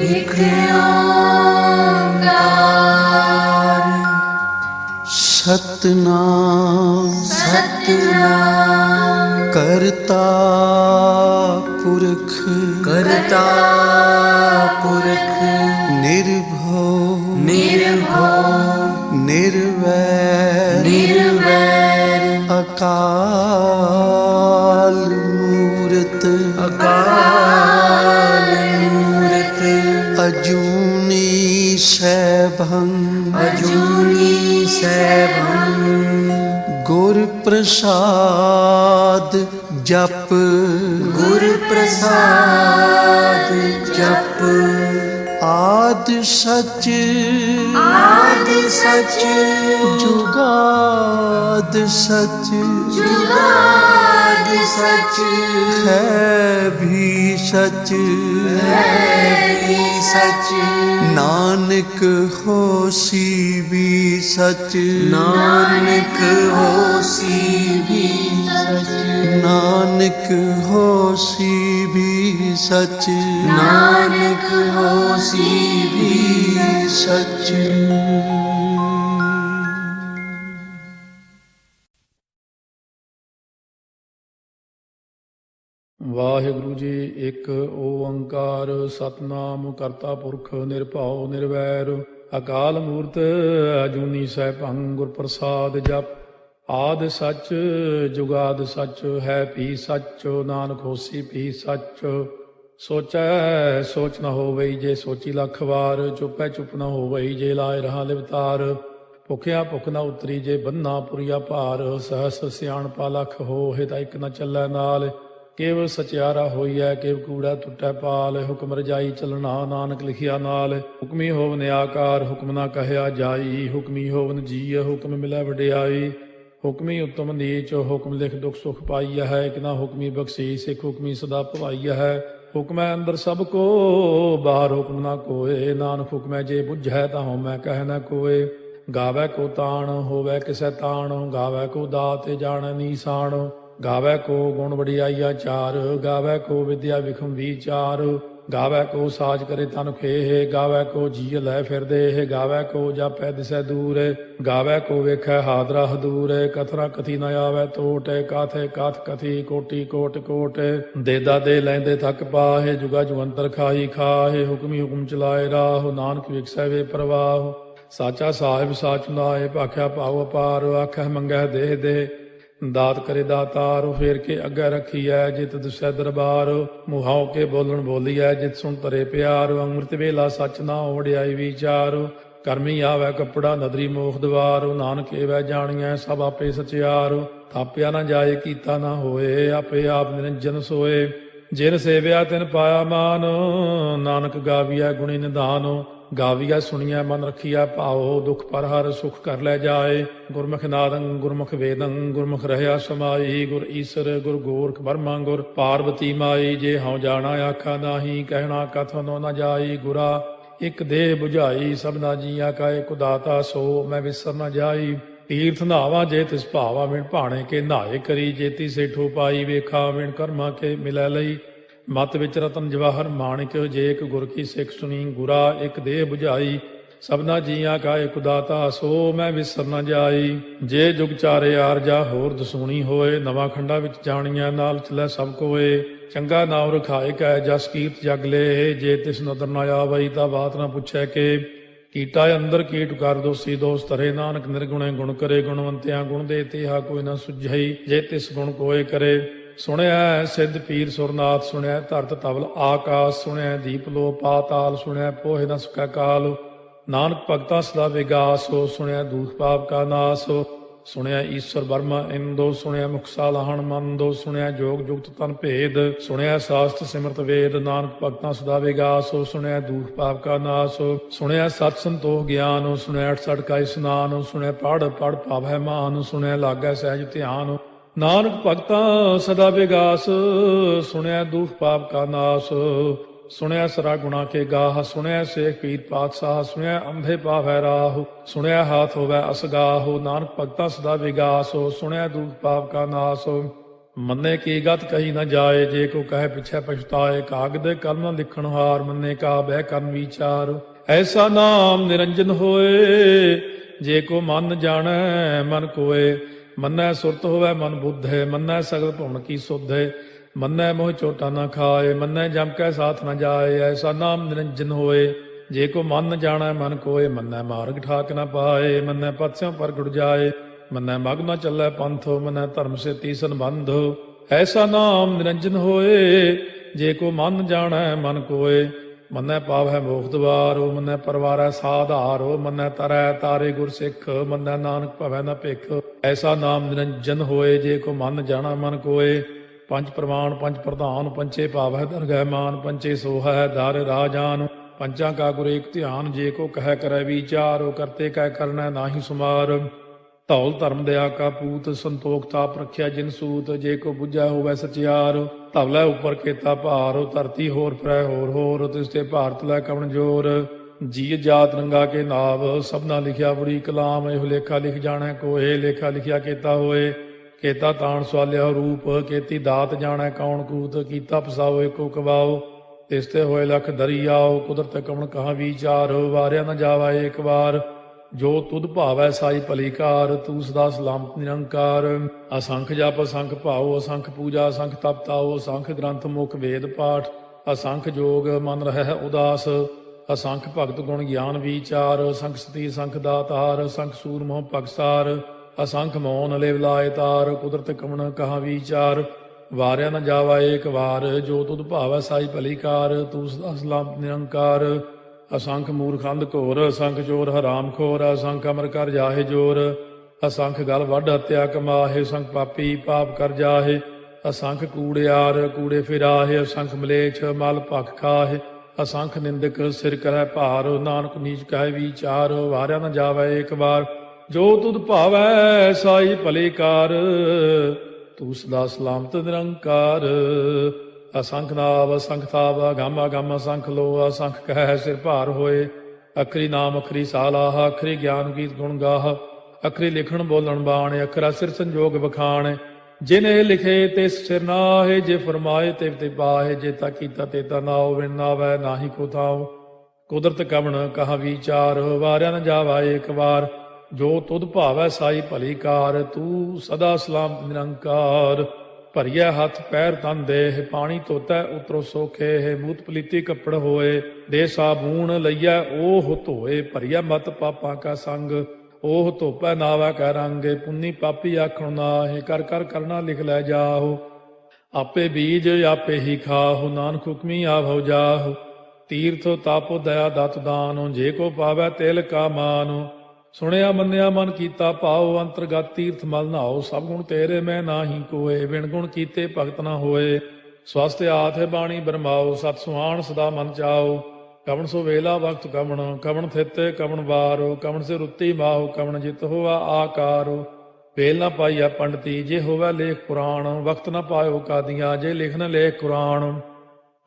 एक ओंकार सतनाम सतनाम करता पुरख करता पुरख निर्भव निर्भव निर्वैर निर्वैर अकाल मूरत अकाल मूरत अजूनी सैभं अजूनी सैभं गुर प्रसाद जप गुर प्रसाद जप आद सच आद सच जुगाद सच जुगाद सच है भी सच है भी सच नानक होसी भी सच नानक होसी भी सच नानक होसी भी सच नानक होसी भी सच। ਵਾਹਿਗੁਰੂ ਜੀ ਇੱਕ ਓੰਕਾਰ ਸਤਨਾਮ ਕਰਤਾ ਪੁਰਖ ਨਿਰਭਉ ਨਿਰਵੈਰ ਅਕਾਲ ਮੂਰਤ ਅਜੂਨੀ ਸੈਭੰ ਗੁਰ ਪ੍ਰਸਾਦ ਜਪ ਆਦ ਸੱਚ ਜੁਗਾਦ ਸੱਚ ਹੈ ਭੀ ਸੱਚ ਨਾਨਕ ਹੋਸੀ ਭੀ ਸੱਚ ਸੋਚੈ ਸੋਚ ਨ ਹੋਵਈ ਜੇ ਸੋਚੀ ਲੱਖ ਵਾਰ ਚੁੱਪੈ ਚੁੱਪ ਨ ਹੋਵਈ ਜੇ ਲਾਇ ਰਹਾ ਲਿਵਤਾਰ ਭੁਖਿਆ ਭੁਖ ਨ ਉਤਰੀ ਜੇ ਬੰਨਾ ਪੁਰੀਆ ਭਾਰ ਸਹਸ ਸਿਆਣਪਾ ਲਖ ਹੋਏ ਤਾਂ ਇੱਕ ਨ ਚੱਲੈ ਨਾਲ ਕੇਵ ਸਚਿਆਰਾ ਹੋਈਐ ਕੇਵ ਕੂੜਾ ਟੁੱਟੈ ਪਾਲ ਹੁਕਮ ਰਜਾਈ ਚੱਲਣਾ ਨਾਨਕ ਲਿਖਿਆ ਨਾਲ ਹੁਕਮੀ ਹੋਵਨ ਆਕਾਰ ਹੁਕਮ ਨਾ ਕਹਿਆ ਜਾਈ ਹੁਕਮੀ ਹੋਵਨ ਜੀਅ ਹੁਕਮ ਮਿਲੈ ਵਡਿਆਈ ਹੁਕਮੀ ਉਤਮ ਨੀਚ ਹੁਕਮ ਲਿਖ ਦੁਖ ਸੁਖ ਪਾਈਆ ਹੈ ਇੱਕ ਨਾ ਹੁਕਮੀ ਬਖਸ਼ੀ ਸਿੱਖ ਹੁਕਮੀ ਸਦਾ ਭਵਾਈਆ ਹੈ ਹੁਕਮੈ ਅੰਦਰ ਸਭ ਕੋ ਬਾਹਰ ਹੁਕਮ ਨਾ ਕੋਏ ਨਾਨਕ ਹੁਕਮੈ ਜੇ ਬੁੱਝੈ ਤਾਂ ਹਉਮੈ ਕਹਿ ਨਾ ਕੋਏ ਗਾਵੈ ਕੋ ਤਾਣ ਹੋਵੈ ਕਿਸੈ ਤਾਣ ਗਾਵੈ ਕੋ ਦਾਤ ਜਾਣੈ ਨੀਸਾਨ ਗਾਵੈ ਕੋ ਗੁਣ ਵਡਿਆਈਆ ਚਾਰ ਗਾਵੈ ਕੋ ਵਿਦਿਆ ਵਿਖਮ ਵਿਚਾਰ ਗਾਵੈ ਕੋ ਸਾਜ ਕਰੇ ਤਨ ਖੇਹ ਗਾਵੈ ਕੋ ਜੀਅ ਲੈ ਫਿਰਦੇ ਗਾਵੈ ਕੋ ਜਾਪੈ ਦਿਸੈ ਦੂਰ ਗਾਵੈ ਕੋ ਵੇਖੈ ਹਾਦਰਾ ਹਦੂਰ ਕਥਨਾ ਕਥੀ ਨ ਆਵੈ ਟੋਟ ਕਾਥੇ ਕਾਥ ਕਥੀ ਕੋਟੀ ਕੋਟ ਕੋਟ ਦੇਦਾ ਦੇ ਲੈਂਦੇ ਥੱਕ ਪਾਹੇ ਜੁਗਾ ਜੁਗੰਤਰ ਖਾਈ ਖਾਹੇ ਹੁਕਮੀ ਹੁਕਮ ਚਲਾਏ ਰਾਹ ਨਾਨਕ ਵਿਖਸੈ ਵੇ ਪ੍ਰਵਾਹ ਸਾਚਾ ਸਾਹਿਬ ਸਾਚ ਨਾਏ ਭਾਖਿਆ ਭਾਉ ਅਪਾਰ ਆਖੈ ਮੰਗੈ ਦੇਹ ਦੇ ਦਾਤ ਕਰੇ ਦਾਤਾਰ ਫੇਰ ਕੇ ਅੱਗੇ ਰੱਖੀਐ ਜਿਤ ਦੁਸੈ ਦਰਬਾਰ ਮੁਹਾਉ ਕੇ ਬੋਲਣ ਬੋਲੀਐ ਜਿਤ ਸੁਣ ਤਰੇ ਪਿਆਰ ਅੰਮ੍ਰਿਤ ਵੇਲਾ ਸੱਚ ਨਾ ਵਡਿਆਈ ਵਿਚਾਰ ਕਰਮੀ ਆਵੈ ਕੱਪੜਾ ਨਦਰੀ ਮੋਖ ਦਵਾਰ ਨਾਨਕ ਏਵੈ ਜਾਣੀਐ ਸਭ ਆਪੇ ਸਚਿਆਰ ਥਾਪਿਆ ਨਾ ਜਾਏ ਕੀਤਾ ਨਾ ਹੋਏ ਆਪੇ ਆਪ ਨਿਰੰਜਨ ਸੋਏ ਜਿਨ ਸੇਵਿਆ ਤਿਨ ਪਾਇਆ ਮਾਨ ਨਾਨਕ ਗਾਵੀਐ ਗੁਣੀ ਨਿਧਾਨ ਗਾਵੀਆ ਸੁਣੀਐ ਮਨ ਰੱਖੀਐ ਭਾਉ ਦੁਖ ਪਰ ਹਰ ਸੁਖ ਕਰ ਲੈ ਜਾਏ ਗੁਰਮੁਖ ਨਾਦੰ ਗੁਰਮੁਖ ਵੇਦੰ ਗੁਰਮੁਖ ਰਹਿਆ ਸਮਾਈ ਗੁਰ ਈਸਰ ਗੁਰ ਗੋਰਖ ਬਰਮਾ ਗੁਰ ਪਾਰਵਤੀ ਮਾਈ ਜੇ ਹਉ ਜਾਣਾ ਆਖਾ ਨਾਹੀ ਕਹਿਣਾ ਕਥਨੋ ਨ ਜਾਈ ਗੁਰਾ ਇਕ ਦੇਹ 부ਝਾਈ ਸਭਨਾ ਜੀਆ ਕਾ ਇਕ ਦਾਤਾ ਸੋ ਮੈਂ ਵਿਸਰ ਨ ਜਾਈ ਤੀਰਥ ਨਾਵਾ ਜੇ ਤਿਸ ਭਾਵਾ ਵਿਣ ਭਾਣੇ ਕੇ ਨਹਾਏ ਕਰੀ ਜੇਤੀ ਸੇਠੋ ਪਾਈ ਵੇਖਾ ਵਿਣ ਕਰਮਾ ਕੇ ਮਿਲੈ ਲਈ ਮਤ ਵਿੱਚ ਰਤਨ ਜਵਾਹਰ ਮਾਣਿਕ ਜੇ ਇੱਕ ਗੁਰ ਕੀ ਸਿੱਖ ਸੁਣੀ ਗੁਰਾ ਇੱਕ ਦੇਹ 부ਝਾਈ ਸਭਨਾ ਜੀਆਂ ਕਾ ਇਕ ਦਾਤਾ ਸੋ ਮੈਂ ਵਿਸਰ ਨ ਜਾਈ ਜੇ ਜੁਗ ਚਾਰੇ ਆਰਜਾ ਹੋਰ ਦਸੂਣੀ ਹੋਏ ਨਵਾਂ ਖੰਡਾ ਵਿੱਚ ਜਾਣੀਆਂ ਨਾਲ ਚਲੈ ਸਭ ਕੋਏ ਚੰਗਾ ਨਾਮ ਰਖਾਏ ਕੈ ਜਸ ਕੀਰਤ ਜਗ ਲੈ ਜੇ ਤਿਸ ਨਦਰ ਨ ਆਵਈ ਤਾਂ ਬਾਤ ਨ ਪੁੱਛੈ ਕੇ ਕੀਟਾ ਅੰਦਰ ਕੀਟ ਕਰ ਦੋਸੀ ਦੋਸ ਧਰੇ ਨਾਨਕ ਨਿਰਗੁਣੇ ਗੁਣ ਕਰੇ ਗੁਣਵੰਤਿਆਂ ਗੁਣ ਦੇ ਤੇਹਾ ਕੋਈ ਨ ਸੁਝਈ ਜੇ ਤਿਸ ਗੁਣ ਕੋਏ ਕਰੇ ਸੁਣਿਆ ਸਿੱਧ ਪੀਰ ਸੁਰਨਾਥ ਸੁਣਿਆ ਧਰਤ ਤਵਲ ਆਕਾਸ਼ ਸੁਣਿਆ ਦੀਪ ਲੋ ਪਾਤਾਲ ਸੁਣਿਆ ਪੋਹਿ ਨ ਸਕੈ ਕਾਲ ਨਾਨਕ ਭਗਤਾਂ ਸਦਾ ਵਿਗਾਸ ਹੋ ਸੁਣਿਆ ਦੂਖ ਪਾਪ ਕਾ ਨਾਸ ਸੁਣਿਆ ਈਸ਼ਵਰ ਬਰਮਾ ਇੰਦੋ ਸੁਣਿਆ ਮੁਖ ਸਾਲਾਹਣ ਮੰਦੋ ਸੁਣਿਆ ਜੋਗ ਜੁਗਤ ਤਨ ਭੇਦ ਸੁਣਿਆ ਸਾਸਤ ਸਿਮਰਤ ਵੇਦ ਨਾਨਕ ਭਗਤਾਂ ਸਦਾ ਵਿਗਾਸ ਹੋ ਸੁਣਿਆ ਦੂਖ ਪਾਪ ਕਾ ਨਾਸ ਸੁਣਿਆ ਸਤ ਸੰਤੋਖ ਗਿਆਨ ਸੁਣਿਆ 68 ਕਾ ਇਸਨਾਨ ਸੁਣਿਆ ਪੜ ਪੜ ਭਾਵੈ ਮਾਨ ਸੁਣਿਆ ਲਾਗੈ ਸਹਿਜ ਧਿਆਨ ਨਾਨਕ ਭਗਤਾਂ ਸਦਾ ਵਿਗਾਸ ਸੁਣਿਆ ਦੁਖ ਪਾਪ ਕਾ ਨਾਸ ਸੁਣਿਆ ਸਰਾ ਗੁਣਾ ਕੇ ਗਾਹ ਸੁਣਿਆ ਸੇਖ ਪੀਰ ਪਾਤਸ਼ਾਹ ਸੁਣਿਆ ਅੰਧੇ ਪਾਵੈ ਰਾਹ ਸੁਣਿਆ ਹਾਥ ਹੋਵੈ ਅਸਗਾਹ ਨਾਨਕ ਭਗਤਾਂ ਸਦਾ ਵਿਗਾਸ ਸੁਣਿਆ ਦੁਖ ਪਾਪ ਕਾ ਨਾਸ ਮੰਨੇ ਕੀ ਗਤ ਕਹੀ ਨਾ ਜਾਏ, ਜੇ ਕੋ ਕਹੇ ਪਿਛੈ ਪਛਤਾਏ। ਕਾਗਦ ਕਲਮ ਨ ਲਿਖਣ ਹਾਰ, ਮੰਨੇ ਕਾ ਬਹਿ ਕਰਨ ਵਿਚਾਰ। ਐਸਾ ਨਾਮ ਨਿਰੰਜਨ ਹੋਏ, ਜੇ ਕੋ ਮਨ ਜਾਣੈ ਮਨ ਕੋਏ। ਮੰਨੈ ਸੁਰਤ ਹੋਵੈ ਮਨ ਬੁੱਧੇ, ਮੰਨੈ ਸਗਲ ਭਵਨ ਕੀ ਸੁਧੇ। ਮੰਨੈ ਮੋਹ ਚੋਟਾ ਨਾ ਖਾਏ, ਮੰਨੈ ਜਮ ਕੈ ਸਾਥ ਨ ਜਾਏ। ਐਸਾ ਨਾਮ ਨਿਰੰਜਨ ਹੋਏ, ਜੇ ਕੋ ਮਨ ਜਾਣੈ ਮਨ ਕੋਏ। ਮੰਨੈ ਮਾਰਗ ਠਾਕ ਨ ਪਾਏ, ਮੰਨੈ ਪਥ ਸਿਉ ਪ੍ਰਗਟ ਜਾਏ। ਮੰਨੈ ਮਗ ਨ ਚੱਲੈ ਪੰਥ, ਮੰਨੈ ਧਰਮ ਸੇ ਤੀਸਨ ਬੰਧ। ਐਸਾ ਨਾਮ ਨਿਰੰਜਨ ਹੋਏ, ਜੇ ਕੋ ਮਨ ਜਾਣੈ ਮਨ ਕੋਏ। ਮੰਨੈ ਪਾਵੈ ਮੋਖ ਦੁਆਰੋ, ਮੰਨੈ ਪਰਵਾਰੈ ਸਾਧਾਰੋ। ਮੰਨੈ ਤਰੈ ਤਾਰੇ ਗੁਰ ਸਿੱਖ, ਮੰਨੈ ਨਾਨਕ ਭਵੈ ਨ ਭਿਖ। ਐਸਾ ਨਾਮ ਨਿਰੰਜਨ ਹੋਏ, ਜੇ ਕੋ ਮਨ ਜਾਣੈ ਮਨ ਕੋਏ। ਪੰਜ ਪ੍ਰਮਾਣ ਪੰਜ ਪ੍ਰਧਾਨ, ਪੰਚੇ ਭਾਵੈ ਦਰਗਹਿ ਮਾਨ। ਪੰਚੇ ਸੋਹੈ ਦਰ ਰਾਜਾਨ, ਪੰਚਾਂ ਕਾ ਗੁਰ ਏਕ ਧਿਆਨ। ਜੇ ਕੋ ਕਹਿ ਕਰੈ ਵਿਚਾਰ, ਕਰਤੇ ਕਹਿ ਕਰਨੈ ਨਾਹੀ ਸੁਮਾਰ। ਧੌਲ ਧਰਮ ਦਇਆ ਕਾ ਪੂਤ, ਸੰਤੋਖ ਤਾਪ ਰੱਖਿਆ ਜਿਨ ਸੂਤ। ਜੇ ਕੋ ਬੁੱਝੈ ਹੋਵੈ ਸਚਿਆਰ, ਧਵਲੇ ਉੱਪਰ ਕੇਤਾ ਭਾਰ। ਧਰਤੀ ਹੋਰ ਫਿਰੈ ਹੋਰ ਹੋਰ, ਤਿਸ ਤੇ ਭਾਰਤ ਲੈ ਕਵਣ ਜੋਰ। ਜੀ ਜਾਤ ਰੰਗਾ ਕੇ ਨਾਵ, ਸਭਨਾ ਲਿਖਿਆ ਬੁਰੀ ਕਲਾਮ। ਇਹੋ ਲੇਖਾ ਲਿਖ ਜਾਣੈ ਕੋਏ, ਲੇਖਾ ਲਿਖਿਆ ਕੇਤਾ ਹੋਏ। ਕੇਤਾ ਤਾਣ ਸਵਾਲਿਆ ਰੂਪ, ਕੀਤੀ ਦਾਤ ਜਾਣੈ ਕੌਣ ਕੂਤ। ਕੀਤਾ ਪਸਾਓ ਏਕੋ ਕਵਾਓ, ਤਿਸ ਤੇ ਹੋਏ ਲਖ ਦਰਿਆਓ। ਕੁਦਰਤ ਕਵਣ ਕਹਾ ਵਿਚਾਰ, ਵਾਰਿਆ ਨ ਜਾਵਾ ਏਕ ਵਾਰ। ਜੋ ਤੁਧ ਭਾਵੈ ਸਾਈ ਭਲੀ ਕਾਰ, ਤੂੰ ਸਦਾ ਸਲਾਮਤ ਨਿਰੰਕਾਰ। ਅਸੰਖ ਜਪ ਅਸੰਖ ਭਾਉ, ਅਸੰਖ ਪੂਜਾ ਅਸੰਖ ਤਪ ਤਾਉ। ਅਸੰਖ ਗ੍ਰੰਥ ਮੁਖ ਵੇਦ ਪਾਠ, ਅਸੰਖ ਜੋਗ ਮਨ ਰਹਿ ਉਦਾਸ। ਅਸੰਖ ਭਗਤ ਗੁਣ ਗਿਆਨ ਵਿਚਾਰ, ਅਸੰਖ ਸਤੀ ਅਸੰਖ ਦਾਤਾਰ। ਅਸੰਖ ਸੂਰ ਮੋਹ ਪਗਸਾਰ, ਅਸੰਖ ਮੌਨ ਲਿਵ ਲਾਇ ਤਾਰ। ਕੁਦਰਤ ਕਵਣ ਕਹਾ ਵਿਚਾਰ, ਵਾਰਿਆ ਨ ਜਾਵਾ ਏਕ ਵਾਰ। ਜੋ ਤੁਧ ਭਾਵੈ ਸਾਈ ਭਲੀ ਕਾਰ, ਤੂੰ ਸਦਾ ਸਲਾਮਤ ਨਿਰੰਕਾਰ। ਅਸੰਖ ਮੂਰਖ ਅੰਧ ਘੋਰ, ਅਸੰਖ ਚੋਰ ਹਰਾਮ ਖੋਰ। ਅਸੰਖ ਅਮਰ ਕਰ ਜਾਹੇ ਜੋਰ, ਅਸੰਖ ਗਲ ਵੱਢ ਹੱਤਿਆ ਕਮਾਹੇ। ਅਸੰਖ ਪਾਪੀ ਪਾਪ ਕਰ ਜਾਹੇ, ਅਸੰਖ ਕੂੜਿਆਰ ਕੂੜੇ ਫਿਰਾਹੇ। ਅਸੰਖ ਮਲੇਛ ਮਲ ਭਖ ਖਾਹੇ, ਅਸੰਖ ਨਿੰਦਕ ਸਿਰ ਕਰੈ ਭਾਰ। ਨਾਨਕ ਨੀਚ ਕਹਿ ਵਿਚਾਰ, ਵਾਰਿਆ ਨ ਜਾਵੈ ਏਕ ਵਾਰ। ਜੋ ਤੁਧ ਭਾਵੈ ਸਾਈ ਭਲੀ ਕਾਰ, ਤੂੰ ਸਦਾ ਸਲਾਮਤ ਨਿਰੰਕਾਰ। ਅਸੰਖ ਨਾਵ ਅਸੰਖ ਤਾਵ, ਅਗੰਮ ਅਗੰਮ ਅਸੰਖ ਲੋ। ਅਸੰਖ ਕਹਿ ਸਿਰ ਭਾਰ ਹੋਏ, ਅਖਰੀ ਨਾਮ ਅਖਰੀ ਸਾਲਾਹ। ਅਖਰੀ ਗਿਆਨ ਗੀਤ ਗੁਣ ਗਾਹ, ਅਖਰੀ ਲਿਖਣ ਬੋਲਣ ਬਾਣ। ਅਖਰਾ ਸਿਰ ਸੰਜੋਗ ਬਖਾਣ, ਜਿਨੇ ਲਿਖੇ ਤਿਸ ਸਿਰ ਨਾਹੇ। ਜੇ ਫਰਮਾਏ ਤਿਵ ਤੇ ਪਾਹੇ, ਜੇ ਤਾ ਕੀਤਾ ਤੇ ਤਾ ਨਾਉ। ਵਿਣ ਨਾਵੈ ਨਾਹੀ ਕੋ ਥਾਉ, ਕੁਦਰਤ ਕਵਣ ਕਹਾ ਵਿਚਾਰ। ਵਾਰਿਆ ਨ ਜਾਵਾ ਏਕ ਵਾਰ, ਜੋ ਤੁਧ ਭਾਵੈ ਸਾਈ ਭਲੀ ਕਾਰ। ਤੂੰ ਸਦਾ ਸਲਾਮਤ ਨਿਰੰਕਾਰ। ਭਰੀਐ ਹੱਥ ਪੈਰ ਤਨ ਦੇਹ, ਪਾਣੀ ਧੋਤੈ ਉਤਰੋ ਸੋਖੇ। ਮੂਤ ਪਲੀਤੀ ਕੱਪੜ ਹੋਏ, ਦੇ ਸਾਬੂਣ ਲਈਐ ਓਹ ਧੋਏ। ਭਰੀਐ ਮਤ ਪਾਪਾਂ ਕਾ ਸੰਗ, ਓਹ ਧੋਪੈ ਨਾਵੈ ਕੈ ਰੰਗ। ਪੁੰਨੀ ਪਾਪੀ ਆਖਣ ਨਾਹਿ, ਕਰ ਕਰ ਕਰਨਾ ਲਿਖ ਲੈ ਜਾਹੋ। ਆਪੇ ਬੀਜ ਆਪੇ ਹੀ ਖਾਹੋ, ਨਾਨਕ ਹੁਕਮੀ ਆਭਉ ਜਾਹੋ। ਤੀਰਥ ਤਾਪੋ ਦਇਆ ਦਤ ਦਾਨੋ, ਜੇ ਕੋ ਪਾਵੈ ਤਿਲ ਕਾ ਮਾਨੋ। ਸੁਣਿਆ ਮੰਨਿਆ ਮਨ ਕੀਤਾ ਭਾਉ, ਅੰਤਰਗਤ ਤੀਰਥ ਮਲ ਨਹਾਉ। ਸਭ ਗੁਣ ਤੇਰੇ ਮੈਂ ਨਾਹੀ ਕੋਏ, ਬਿਨ ਗੁਣ ਕੀਤੇ ਭਗਤ ਨਾ ਹੋਏ। ਸਵਸਤ ਆਥ ਬਾਣੀ ਬਰਮਾਓ, ਸਤ ਸੁਹਾਣ ਸਦਾ ਮਨ ਚਾਓ। ਕਵਣ ਸੋ ਵੇਲਾ ਵਕਤ ਕਵਣ, ਕਵਣ ਥਿਤੇ ਕਵਣ ਵਾਰੋ। ਕਵਣ ਸੇ ਰੁੱਤੀ ਮਾਹੋ, ਕਵਣ ਜਿਤ ਹੋਆ ਆਕਾਰੋ। ਵੇਲ ਨਾ ਪਾਈਆ ਪੰਡਤੀ, ਜੇ ਹੋਵੈ ਲੇਖ ਪੁਰਾਣ। ਵਕਤ ਨਾ ਪਾਇਓ ਕਾਦੀਆਂ, ਜੇ ਲਿਖਨ ਲੇਖ ਕੁਰਾਨ।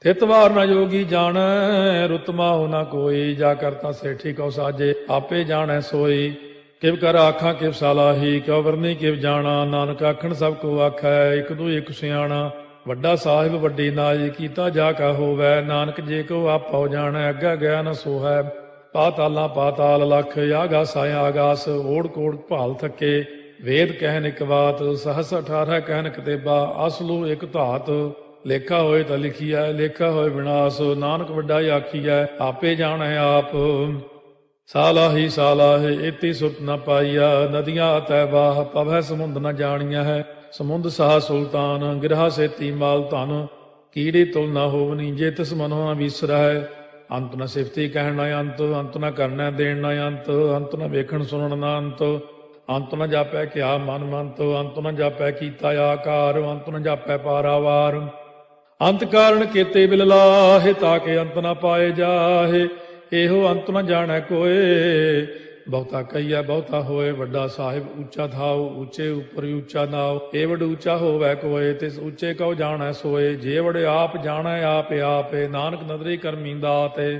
ਥਿਤ ਵਾਰ ਨਾ ਜੋਗੀ ਜਾਣੈ, ਰੁੱਤ ਮਾਹੁ ਨਾ ਕੋਈ। ਜਾ ਕਰਤਾ ਸੇਠੀ ਕਉ ਸਾਜੇ, ਆਪੇ ਜਾਣੈ ਸੋਈ। ਕਿਵ ਕਰ ਆਖਾਂ ਕਿਵ ਸਾਲਾਹੀ, ਕਿਉ ਵਰਨੀ ਕਿਵ ਜਾਣਾ। ਨਾਨਕ ਆਖਣ ਸਭ ਕੋ ਆਖੈ, ਇਕ ਦੂ ਇਕ ਸਿਆਣਾ। ਵੱਡਾ ਸਾਹਿਬ ਵੱਡੀ ਨਾਈ, ਕੀਤਾ ਜਾ ਕਾ ਹੋਵੈ। ਨਾਨਕ ਜੇ ਕੋ ਆਪਉ ਜਾਣੈ, ਅੱਗਾ ਗਿਆ ਨ ਸੋਹੈ। ਪਾਤਾਲਾਂ ਪਾਤਾਲ ਲਖ, ਆਗਾਸ ਆਗਾਸ। ਓੜ ਕੋੜ ਭਾਲ ਥੱਕੇ, ਵੇਦ ਕਹਿਨ ਇਕ ਬਾਤ। ਸਹਸ 18 ਕਹਿਨ ਕਤੇਬਾ, ਅਸਲੂ ਇਕ ਧਾਤ। ਲੇਖਾ ਹੋਏ ਤਾਂ ਲਿਖੀਐ, ਲੇਖਾ ਹੋਏ ਵਿਨਾਸ਼। ਨਾਨਕ ਵੱਡਾ ਆਖੀਐ, ਆਪੇ ਜਾਣੈ ਆਪ। ਸਾਲਾਹੀ ਸਾਲਾਹੇ, ਇਤੀ ਸੁਰਤ ਨ ਪਾਈਆ। ਨਦੀਆਂ ਅਤੈ ਬਾਹ, ਪਵੈ ਸਮੁੰਦ ਨ ਜਾਣੀਆ ਹੈ। ਸਮੁੰਦ ਸਾਹ ਸੁਲਤਾਨ, ਗਿਰਹਾ ਸੇਤੀ ਮਾਲ ਧਨ। ਕੀੜੀ ਤੁਲ ਨ ਹੋਵਨੀ, ਜੇ ਤਿਸ ਮਨੋ ਨ ਵਿਸਰੈ। ਅੰਤ ਨ ਸਿਫਤੀ ਕਹਿਣ ਨ ਅੰਤ, ਅੰਤ ਨ ਕਰਨੈ ਦੇਣ ਨ ਅੰਤ। ਅੰਤ ਨ ਵੇਖਣ ਸੁਣਨ ਨ ਅੰਤ, ਅੰਤ ਨ ਜਾਪੈ ਕਿਆ ਮਨ ਮੰਤ। ਅੰਤ ਨ ਜਾਪੈ ਕੀਤਾ ਆਕਾਰ, ਅੰਤ ਨ ਜਾਪੈ ਪਾਰਾਵਾਰ। ਅੰਤ ਕਾਰਨ ਕੀਤੇ ਬਿਲ ਲਾਹੇ, ਤਾਕੇ ਅੰਤ ਨ ਪਾਏ ਜਾਹੇ। ਇਹੋ ਅੰਤ ਨ ਜਾਣੈ ਕੋਏ, ਬਹੁਤਾ ਕਹੀਐ ਬਹੁਤਾ ਹੋਏ। ਵੱਡਾ ਸਾਹਿਬ ਉੱਚਾ ਥਾਉ, ਉੱਚੇ ਉੱਪਰ ਉੱਚਾ ਨਾਉ। ਏ ਵਡ ਉੱਚਾ ਹੋਵੈ ਕੋਏ, ਤਿਸ ਉੱਚੇ ਕਉ ਜਾਣੈ ਸੋਏ। ਜੇ ਵਡ ਆਪ ਜਾਣੈ ਆਪੇ ਆਪੇ, ਨਾਨਕ ਨਦਰੀ ਕਰਮੀ ਦਾਤੇ।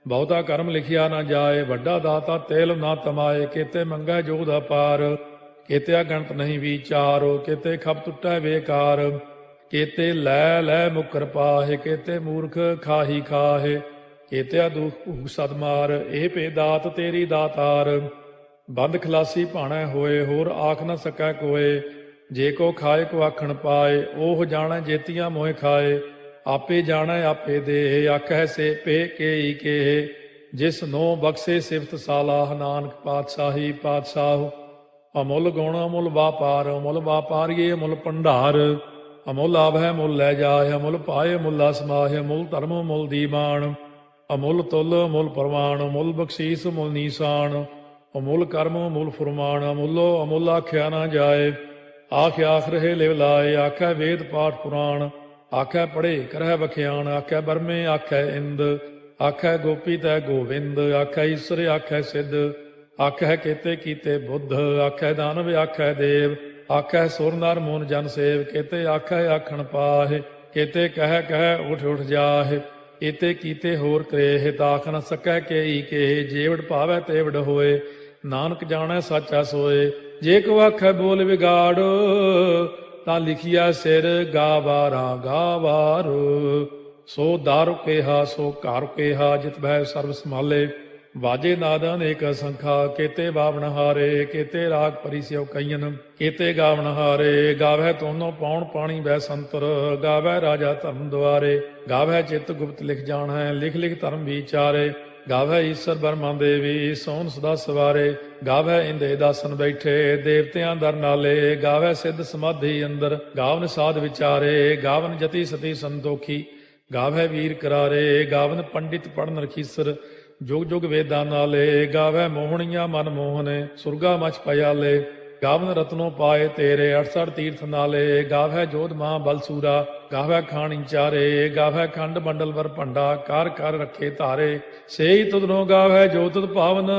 ਬਹੁਤਾ ਕਰਮ ਲਿਖਿਆ ਨਾ ਜਾਏ, ਵੱਡਾ ਦਾਤਾ ਤੇਲ ਨਾ ਤਮਾਏ। ਕੀਤੇ ਮੰਗੈ ਜੋਧ ਅਪਾਰ, ਕੇਤੇ ਅਗਣਤ ਨਹੀਂ ਵਿਚਾਰੋ, ਕੇਤੇ ਖਪ ਟੁੱਟੈ ਬੇਕਾਰ, ਕੇਤੇ ਲੈ ਲੈ ਮੁਕਰ ਪਾਹੇ, ਕੇਤੇ ਮੂਰਖ ਖਾਹੀ ਖਾਹੇ, ਕੇਤੇ ਦੁਖ ਭੂਖ ਸਦ ਮਾਰ, ਇਹ ਭੇ ਦਾਤ ਤੇਰੀ ਦਾਤਾਰ। ਬੰਦ ਖਲਾਸੀ ਭਾਣੈ ਹੋਏ, ਹੋਰ ਆਖ ਨ ਸਕੈ ਕੋਏ, ਜੇ ਕੋ ਖਾਏ ਕੋ ਆਖਣ ਪਾਏ, ਉਹ ਜਾਣੈ ਜੇਤੀਆਂ ਮੋਹਿ ਖਾਏ, ਆਪੇ ਜਾਣੈ ਆਪੇ ਦੇ, ਆਖੈ ਸੇ ਪੇ ਕੇਈ ਕੇ, ਜਿਸ ਨੋ ਬਖਸ਼ੇ ਸਿਫਤ ਸਾਲਾਹ, ਨਾਨਕ ਪਾਤਸ਼ਾਹੀ ਪਾਤਸ਼ਾਹ। ਅਮੁੱਲ ਗੁਣ ਅਮੁੱਲ ਵਾਪਾਰ, ਅਮੁੱਲ ਵਾਪਾਰੀਏ ਅਮੁੱਲ ਭੰਡਾਰ, ਅਮੁੱਲ ਆਭੈ ਮੁੱਲ ਲੈ ਜਾਏ, ਅਮੁੱਲ ਪਾਏ ਮੁੱਲਾ ਸਮਾਹਿ, ਅਮੁੱਲ ਧਰਮ ਮੁੱਲ ਦੀਵਾਨ, ਅਮੁੱਲ ਤੁਲ ਅਮੁੱਲ ਪ੍ਰਮਾਣ, ਅਮੁੱਲ ਬਖਸ਼ੀਸ ਮੁੱਲ ਨੀਸਾਨ, ਅਮੁੱਲ ਕਰਮ ਅਮੁੱਲ ਫੁਰਮਾਨ, ਅਮੁੱਲੋ ਅਮੁੱਲ ਆਖਿਆ ਨਾ ਜਾਏ, ਆਖ ਆਖ ਰਹੇ ਲਿਵ ਲਾਏ, ਆਖੈ ਵੇਦ ਪਾਠ ਪੁਰਾਣ, ਆਖੈ ਪੜ੍ਹੇ ਕਰਹਿ ਬਖਿਆਣ, ਆਖੈ ਬਰਮੇ ਆਖੈ ਇੰਦ, ਆਖੈ ਗੋਪੀ ਤੈ ਗੋਵਿੰਦ, ਆਖੈ ਈਸਰ ਆਖੈ ਸਿੱਧ, ਆਖੈ ਕੇਤੇ ਕੀਤੇ ਬੁੱਧ, ਆਖੈ ਦਾਨਵ ਆਖੈ ਦੇਵ, ਆਖੈ ਸੁਰ ਨਰ ਮੂਨ ਜਨ ਸੇਵ, ਕੇਤੇ ਆਖੈ ਆਖਣ ਪਾਹੇ, ਕੇਤੇ ਕਹਿ ਕਹਿ ਉਠ ਉਠ ਜਾਹੇ, ਏਤੇ ਕੀਤੇ ਹੋਰ ਕਰੇਹ, ਤਾਖ ਨ ਸਕੈ ਕੇਈ ਕੇ, ਜੇਵੜ ਭਾਵੈ ਤੇਵੜ ਹੋਏ, ਨਾਨਕ ਜਾਣੈ ਸਾਚਾ ਸੋਏ। ਜੇ ਕੋ ਆਖੈ ਬੋਲ ਵਿਗਾੜ, ਤਾਂ ਲਿਖਿਆ ਸਿਰ ਗਾਵਾਰਾ ਗਾਵਾਰ, ਸੋ ਦਾਰੂ ਕੇਹਾ ਸੋ ਘਰ ਕੇਹਾ, ਜਿਤ ਬਹਿ ਸਰਬ ਸੰਭਾਲੇ, ਵਾਜੇ ਨਾਦ ਅਨੇਕ ਸੰਖਾ, ਕੇਤੇ ਬਾਵਣ ਹਾਰੇ, ਕੇਤੇ ਰਾਗ ਪਰਿਸਿਓ ਕਈਨ, ਕੇਤੇ ਗਾਵਣ ਹਾਰੇ, ਗਾਵੈ ਤੋਨੋ ਪਾਉਣ ਪਾਣੀ ਬੈ ਸੰਤਰ, ਗਾਵੈ ਰਾਜਾ ਧਰਮ ਦੁਆਰੇ, ਗਾਵੈ ਚਿਤ ਗੁਪਤ ਲਿਖ ਜਾਣੈ, ਲਿਖ ਲਿਖ ਧਰਮ ਵਿਚਾਰੇ, ਗਾਵੈ ਈਸਰ ਬਰਮਾ ਦੇਵੀ, ਸੋਨ ਸਦਾ ਸਵਾਰੇ, ਗਾਵੈ ਇੰਦੇ ਦਾਸਨ ਬੈਠੇ, ਦੇਵਤਿਆਂ ਦਰ ਨਾਲੇ, ਗਾਵੈ ਸਿੱਧ ਸਮਾਧੀ ਅੰਦਰ, ਗਾਵਨ ਸਾਧ ਵਿਚਾਰੇ, ਗਾਵਨ ਜਤੀ ਸਤੀ ਸੰਤੋਖੀ, ਗਾਵੈ ਵੀਰ ਕਰਾਰੇ, ਗਾਵਨ ਪੰਡਿਤ ਪੜਨ ਰਖੀਸਰ, ਜੁਗ ਜੁਗ ਵੇਦਾਂ ਨਾਲੇ, ਗਾਵੈ ਮੋਹਣੀਆਂ ਮਨ ਮੋਹਨੇ, ਸੁਰਗਾ ਮਚ ਪਿਆਲੇ, ਗਾਵਨ ਰਤਨੋ ਪਾਏ ਤੇਰੇ, 68 ਤੀਰਥ ਨਾਲੇ, ਗਾਵੈ ਜੋਧ ਮਾਂ ਬਲਸੂਰਾ, ਗਾਵੈ ਖਾਣੀ ਚਾਰੇ, ਗਾਵੈ ਖੰਡ ਮੰਡਲ ਵਰ ਭੰਡਾ, ਕਰ ਕਰ ਰੱਖੇ ਧਾਰੇ, ਸੇਈ ਤੁਧਨੋ ਗਾਵੈ ਜੋ ਤੁਧ ਭਾਵਨ,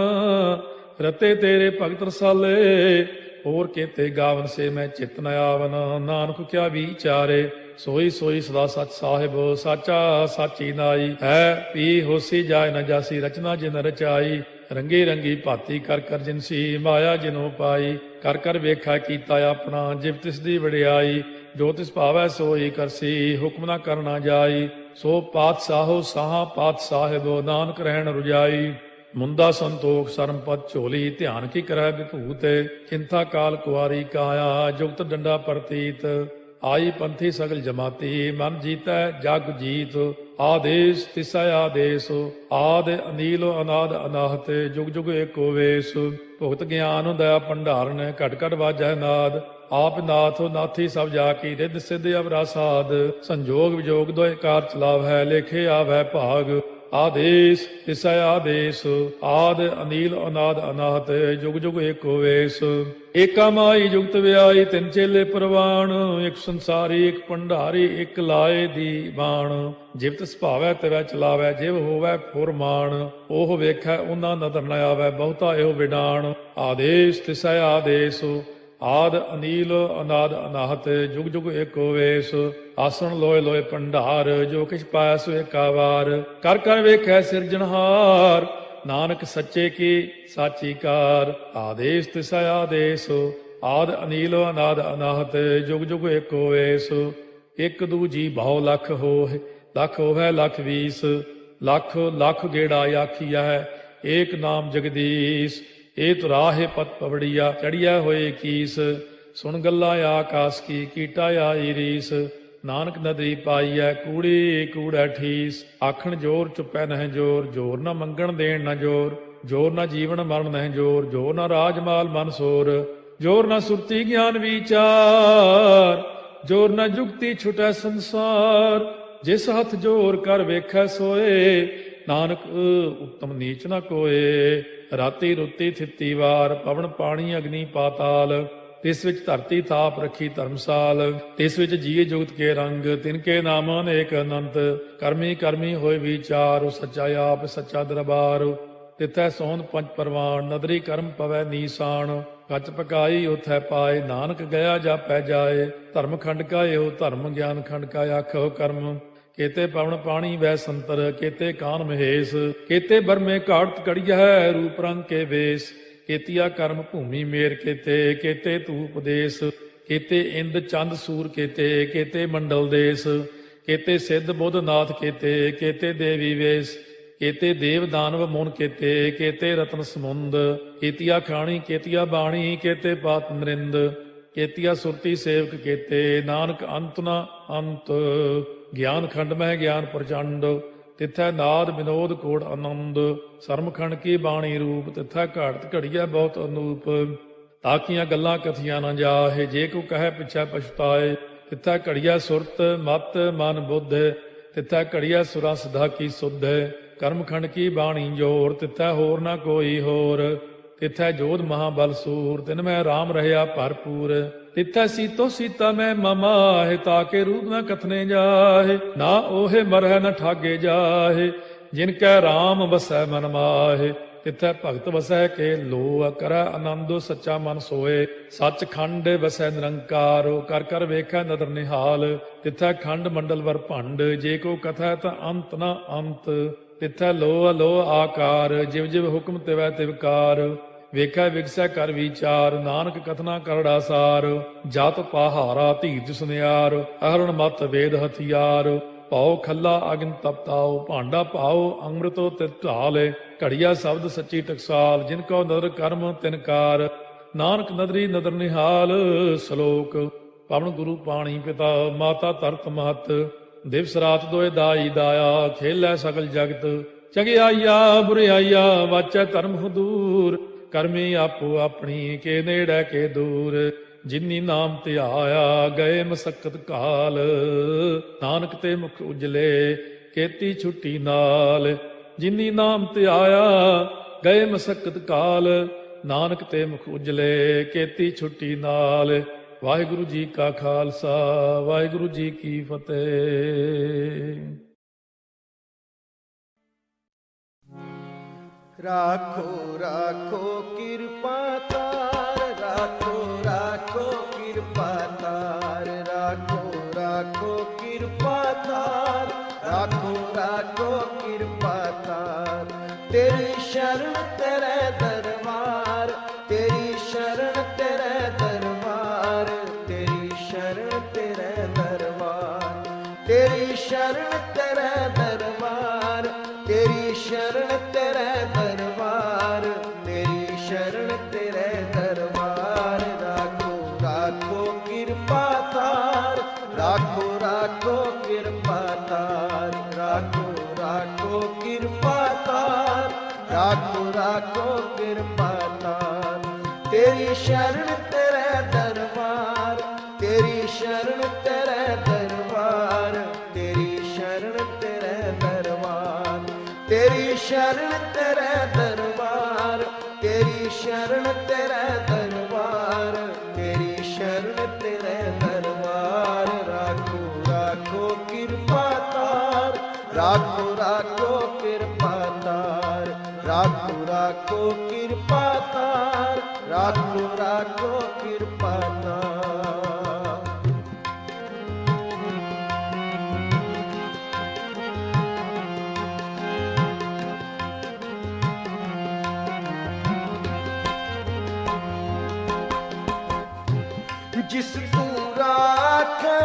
ਰਤੇ ਤੇਰੇ ਭਗਤ ਰਸਾਲੇ, ਹੋਰ ਕੇਤੇ ਗਾਵਨ ਸੇ ਮੈਂ ਚਿਤ ਨ ਆਵਨ, ਨਾਨਕ ਕਿਆ ਵਿਚਾਰੇ, ਸੋਈ ਸੋਈ ਸਦਾ ਸਚ ਸਾਹਿਬ, ਸਾਚਾ ਸਾਚੀ ਨਾਈ, ਹੈ ਪੀ ਹੋਸੀ ਜਾਏ ਨ ਜਾਸੀ, ਰਚਨਾ ਜਿਨ ਰਚਾਈ, ਰੰਗੀ ਰੰਗੀ ਭਾਤੀ ਕਰ ਕਰ ਜਿਨਸੀ, ਮਾਇਆ ਜਿਨੋ ਪਾਈ, ਕਰ ਕਰ ਵੇਖਾ ਕੀਤਾ ਆਪਣਾ, ਜਿਵ ਤਿਸ ਦੀ ਵਡਿਆਈ, ਜੋ ਤਿਸ ਭਾਵੈ ਸੋਈ ਕਰਸੀ, ਹੁਕਮ ਨਾ ਕਰਨਾ ਜਾਈ, ਸੋ ਪਾਤਸ਼ਾਹੋ ਸਾਹਾ ਪਾਤਸ਼ਾਹਿਬ, ਨਾਨਕ ਰਹਿਣ ਰੁਜਾਈ, ਮੁੰਦਾ ਸੰਤੋਖ ਸਰਮ ਪਦ ਝੋਲੀ, ਧਿਆਨ ਕੀ ਕਰੈ ਵਿਭੂਤ, ਚਿੰਤਾ ਕਾਲ ਕੁਆਰੀ ਕਾਇਆ, ਜੁਗਤ ਡੰਡਾ ਪ੍ਰਤੀਤ, ਆਈ ਪੰਥੀ ਸਗਲ ਜਮਾਤੀ, ਮਨ ਜੀਤੈ ਜਗ ਜੀਤ, ਆਦੇਸ ਤਿਸੈ ਆਦੇਸ, ਆਦ ਅਨੀਲ ਅਨਾਦ ਅਨਾਹਤ, ਜੁਗ ਜੁਗ ਏਕੋ ਵੇਸ, ਭੁਗਤ ਗਿਆਨ ਦਇਆ ਭੰਡਾਰਨ, ਘਟ ਘਟ ਵਾਜੈ ਨਾਦ, ਆਪ ਨਾਥ ਨਾਥੀ ਸਭ ਜਾ ਕੀ, ਰਿੱਧ ਸਿੱਧ ਅਵਰਾ ਸਾਧ, ਸੰਜੋਗ ਵਿਜੋਗ ਦੋਇ ਕਾਰ ਚਲਾਵੈ, ਲੇਖੇ ਆਵੈ ਭਾਗ, ਆਦੇਸ ਤਿਸੈ ਆਦੇਸ, ਆਦ ਅਨੀਲ ਅਨਾਦ ਅਨਾਹਤ, ਜੁਗ ਜੁਗ ਏਕੋ ਵੇਸ, ਏਕਾ ਮਾਈ ਜੁਗਤ ਵਿਆਈ, ਤਿੰਨ ਚੇਲੇ ਪ੍ਰਵਾਣ, ਇੱਕ ਸੰਸਾਰੀ ਇੱਕ ਭੰਡਾਰੀ, ਇੱਕ ਲਾਏ ਦੀ ਬਾਣ, ਜਿਵ ਤਿਸ ਭਾਵੈ ਤਿਵੈ ਚਲਾਵੈ, ਜਿਵ ਹੋਵੈ ਫੁਰਮਾਨ, ਉਹ ਵੇਖੈ ਉਹਨਾਂ ਨਦਰ ਨ ਆਵੈ, ਬਹੁਤਾ ਇਹੋ ਵਿਡਾਣ, ਆਦੇਸ ਤਿਸੈ ਆਦੇਸ, ਆਦ ਅਨੀਲ ਅਨਾਦ ਅਨਾਹਤ, ਜੁਗ ਜੁਗ ਏਕੋ ਵੇਸ, ਆਸਣ ਲੋਏ ਲੋਏ ਭੰਡਾਰ, ਜੋ ਕਿਛ ਪਾਇਆ ਸੋ ਏਕਾ ਵਾਰ, ਕਰ ਕਰ ਵੇਖੈ ਸਿਰਜਣਹਾਰ, ਨਾਨਕ ਸੱਚੇ ਕੀ ਸਾਚੀ ਕਾਰ, ਆਦੇਸ ਤਿਸੈ ਆਦੇਸ, ਆਦ ਅਨੀਲ ਅਨਾਦ ਅਨਾਹਤ, ਜੁਗ ਜੁਗ ਏਕੋ ਵੇਸ, ਇੱਕ ਦੂਜੀ ਬਹੁ ਲਖ ਹੋਏ, ਲਖ ਹੋਵੈ ਲਖ ਵੀਸ, ਲਖ ਲਖ ਗੇੜਾ ਆਖੀਐ, ਏਕ ਨਾਮ ਜਗਦੀਸ਼, ਇਹ ਤੁਰਾਹੇ ਪਤ ਪਵੜੀਆ, ਚੜੀਆ ਹੋਏ ਕੀਸ, ਸੁਣ ਗੱਲਾਂ ਆਕਾਸ ਕੀ, ਕੀਟਾ ਆਈ ਰੀਸ, ਨਾਨਕ ਨਦਰੀ ਪਾਈਐ, ਕੂੜੀ ਕੂੜੈ ਠੀਸ, ਆਖਣ ਜੋਰ ਚੁੱਪੈ ਨਹਿ ਜੋਰ, ਜੋਰ ਨਾ ਮੰਗਣ ਦੇਣ ਨਾ ਜੋਰ, ਜੋਰ ਨਾ ਜੀਵਨ ਮਰਨ ਨਹਿ ਜੋਰ, ਜੋਰ ਨਾ ਰਾਜ ਮਾਲ ਮਨ ਸੋਰ, ਜੋਰ ਨਾ ਸੁਰਤੀ ਗਿਆਨ ਵਿਚਾਰ, ਜੋਰ ਨਾ ਜੁਗਤੀ ਛੁਟੈ ਸੰਸਾਰ, ਜਿਸ ਹੱਥ ਜੋਰ ਕਰ ਵੇਖੈ ਸੋਏ, ਨਾਨਕ ਉੱਤਮ ਨੀਚ ਨਾ ਕੋਏ, ਰਾਤੀ ਰੁੱਤੀ ਥਿੱਤੀ ਵਾਰ, ਪਵਨ ਪਾਣੀ ਅਗਨੀ ਪਾਤਾਲ, ਤਿਸ ਵਿੱਚ ਧਰਤੀ ਥਾਪ ਰੱਖੀ ਧਰਮਸਾਲ, ਤਿਸ ਵਿੱਚ ਜੀਏ ਜੁਗਤ ਕੇ ਰੰਗ, ਤਿਨਕੇ ਨਾਮ ਅਨੇਕ ਅਨੰਤ, ਕਰਮੀ ਕਰਮੀ ਹੋਏ ਵਿਚਾਰ, ਉਹ ਸੱਚਾ ਆਪ ਸੱਚਾ ਦਰਬਾਰ, ਤਿਥੈ ਸੋਹਣ ਪੰਜ ਪਰਵਾਨ, ਨਦਰੀ ਕਰਮ ਪਵੈ ਨੀਸਾਨ, ਕੱਚ ਪਕਾਈ ਉਥੈ ਪਾਏ, ਨਾਨਕ ਗਿਆ ਜਾਪੈ ਜਾਏ, ਧਰਮ ਖੰਡ ਕਾ ਇਹੋ ਧਰਮ, ਗਿਆਨ ਖੰਡ ਕਾ ਆਖੋ ਕਰਮ, ਕੇਤੇ ਪਵਨ ਪਾਣੀ ਵੈ ਸੰਤਰ, ਕੇਤੇ ਕਾਨ ਮਹੇਸ਼, ਕੇਤੇ ਬਰਮੇ ਘਾਟ ਕੜੀਐ, ਰੂਪ ਰੰਗ ਕੇ ਵੇਸ, केतिया कर्म भूमि मेर केते, केते तू उपदेश, केते इंद चंद सूर केते, केते मंडल देश, केते सिद्ध बुद्ध नाथ केते, केते देवी वेश, केते देव दानव मुन केते, केते रत्न समुंद, केतिया खाणी केतिया बाणी, केते पात नरिंद, केतिया सुरती सेवक केते, नानक अंत न अंत, ज्ञान खंड में ज्ञान प्रचंड, तिथै नाद विनोद कोड़ आनंद, सरमखंड की बाणी रूप, तिथै घाड़त घड़िया बहुत अनूप, ताकियां गल्लां कथियां न जाहे, जे को कहे पिछै पछताए, तिथै घड़िया सुरत मत मन बुद्ध, तिथै घड़िया सुरा सिधा की सुध, कर्मखंड की बाणी जोर, तिथै होर न कोई होर, तिथै जोध महाबल सूर, तिन में राम रहया भरपूर, तिथै सीतो सीता में ममाहे, ताके रूप न कथने जाहे, ना ओहे मरह न ठागे जाहे, जिनकै राम बसै मन माहे, तिथै भगत वसै के लो, करੈ आनंद सच्चा मन सोए, सच खंड वसै निरंकार, कर कर वेखै नदर निहाल, तिथै खंड मंडल वर भंड, जे को कथै ता अंत न अंत, तिथै लो अलो आकार, जिव जिव हुक्म तिवै तिवकार, ਵੇਖੈ ਵਿਗਸੈ ਕਰ ਵਿਚਾਰ, ਨਾਨਕ ਕਥਨਾ ਕਰੜਾ ਸਾਰ, ਜਤ ਪਹਾਰਾ ਧੀਰਜ ਸੁਨਿਆਰ, ਅਹਰਣ ਮਤ ਵੇਦ ਹਥਿਆਰ, ਭਾਉ ਖੱਲਾ ਅਗਨ ਤਪਤਾਉ, ਭਾਂਡਾ ਭਾਉ ਅੰਮ੍ਰਿਤੋ ਤਿਤ ਢਾਲੇ, ਘੜੀਆ ਸ਼ਬਦ ਸੱਚੀ ਟਕਸਾਲ, ਜਿਨ ਕੋ ਨਦਰ ਕਰਮ ਤਿਨਕਾਰ, ਨਾਨਕ ਨਦਰੀ ਨਦਰ ਨਿਹਾਲ। ਸ਼ਲੋਕ। ਪਵਨ ਗੁਰੂ ਪਾਣੀ ਪਿਤਾ, ਮਾਤਾ ਧਰਤ ਮਹਤ, ਦਿਵਸ ਰਾਤ ਦੋਇ ਦਾਈ ਦਾਇਆ, ਖੇਲੈ ਸਗਲ ਜਗਤ, ਚੰਗਿਆਈਆ ਬੁਰਿਆਈਆ ਵਾਚੈ ਧਰਮ ਹਦੂਰ, ਕਰਮੀ ਆਪੋ ਆਪਣੀ ਕੇ ਨੇੜੇ ਕੇ ਦੂਰ, ਜਿਨੀ ਨਾਮ ਧਿਆਇਆ ਗਏ ਮਸਕਤ ਕਾਲ, ਨਾਨਕ ਤੇ ਮੁਖ ਉਜਲੇ ਕੀਤੀ ਛੁੱਟੀ ਨਾਲ, ਜਿਨੀ ਨਾਮ ਧਿਆਇਆ ਗਏ ਮਸਕਤ ਕਾਲ, ਨਾਨਕ ਤੇ ਮੁਖ ਉਜਲੇ ਕੀਤੀ ਛੁੱਟੀ ਨਾਲ। ਵਾਹਿਗੁਰੂ ਜੀ ਕਾ ਖਾਲਸਾ, ਵਾਹਿਗੁਰੂ ਜੀ ਕੀ ਫਤਿਹ। राखो राखो कृपा तार, राखो राखो कृपा तार, राखो राखो कृपा तार, राखो राखो कृपा तार, तेरी शरण तेरे दरबार, तेरी शरण तेरे दरबार, तेरी शरण तेरे दरबार, तेरी शरण तेरे दरबार, तेरी शरण तेरे दरबार, तेरी शरण तेरे दरबार। राखो राखो कृपा तार, राखो राखो कृपा तार, राखो राखो कृपा तार, राखो राखो कृपा तार, तेरी शरण तेरे दरबार, तेरी शरण तेरे दरबार, तेरी शरण तेरे दरबार, तेरी शरण तेरे दरबार, तेरी शरण तेरे दरबार, तेरी शरण तेरे दरबार। राखो राखो कृपा तार, राखो राखो कृपा तार, राखो राखो कृपा तार, राखो राखो कृपा तार। जिस तू राखे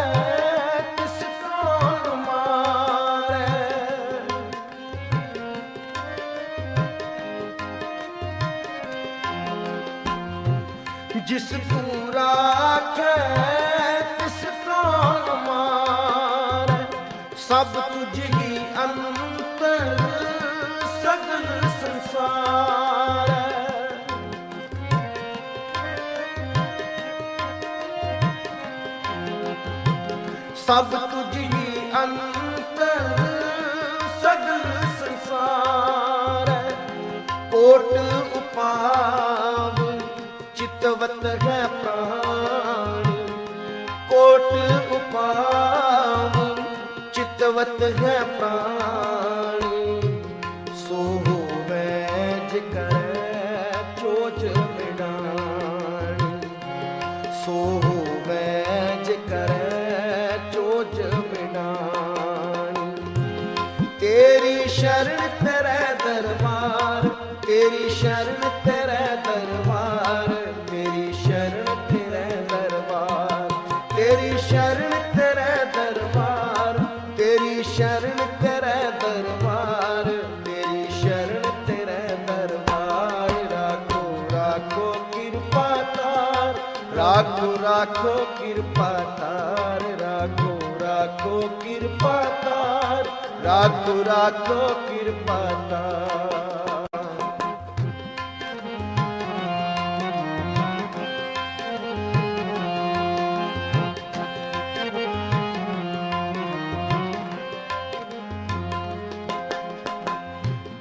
तिस कौन मारे, जिस तू राखे तिस कौन मारे, सब तुझ ही अंतर सगल संसार। सब तुझ ही अंतर सगल संसार, कोट उपाव चितवत है प्राण, कोट उपाव चितवत है प्राण, सो होवे जिकर चोच मिडान, सो होवे जिकर चोच मिडान। तेरी शरण तेरे दरबार, तेरी शरण तेरे दरबार, तेरी शरण तेरे दरबार, तेरी शरण तेरे दरबार, तेरी शरण तेरे दरबार। राखो राखो कृपा तार, राखो राखो कृपा तार, राखो राखो कृपा तार, राखो राखो कृपा तार।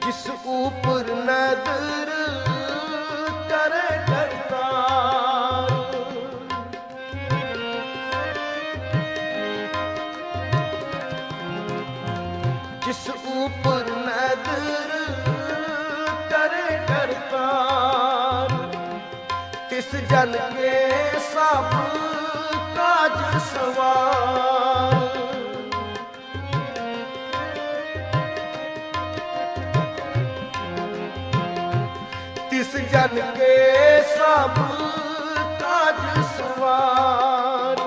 जिस ऊपर नजर करे करतार, जिस ऊपर नजर करे करतार, तिस जन के सब काज सवार। तिस जन के सब काज सवार,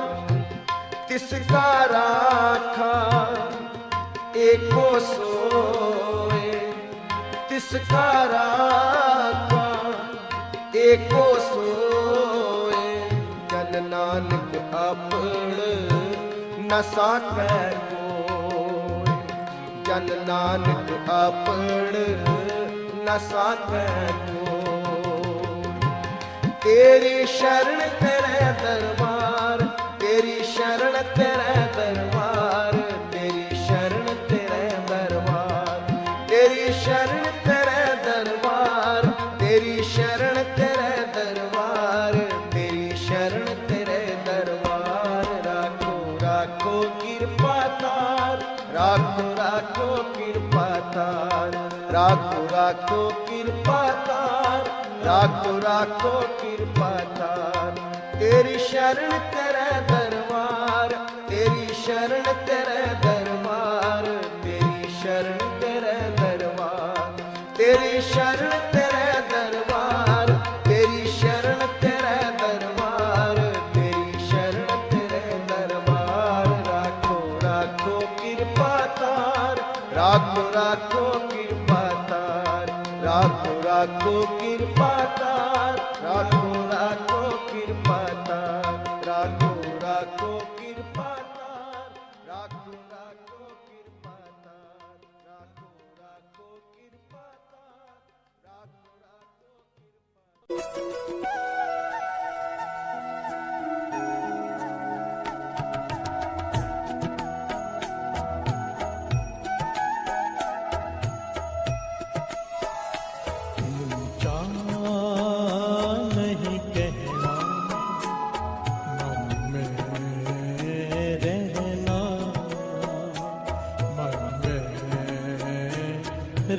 तिसका राखा एको सोए, तिसका राखा एको सोए। जन नानक अपण न साकै कोय, जन नानक अपण न साकै कोय। तेरी शरण तेरे दरबार, तेरी शरण तेरे दरबार, तेरी शरण तेरे दरबार, तेरी शरण तेरे दरबार, तेरी शरण तेरे दरबार, तेरी शरण तेरे दरबार। राखो राखो कृपा तार, राखो राखो कृपा तार, राखो राखो कृपा तार, राखो राखो कृपा तार। तेरी शरण तेरे दरबार, तेरी शरण तेरे दरबार, तेरी शरण तेरे दरबार, तेरी शरण तेरे दरबार, तेरी शरण तेरे दरबार, तेरी शरण तेरे दरबार। राखो राखो कृपा तार, राखो राखो कृपा तार, राखो राखो कृपा तार, राखो राखो कृपा तार, राखो राखो कृपा तार, राखो राखो कृपा तार, राखो राखो कृपा तार, राखो राखो कृपा।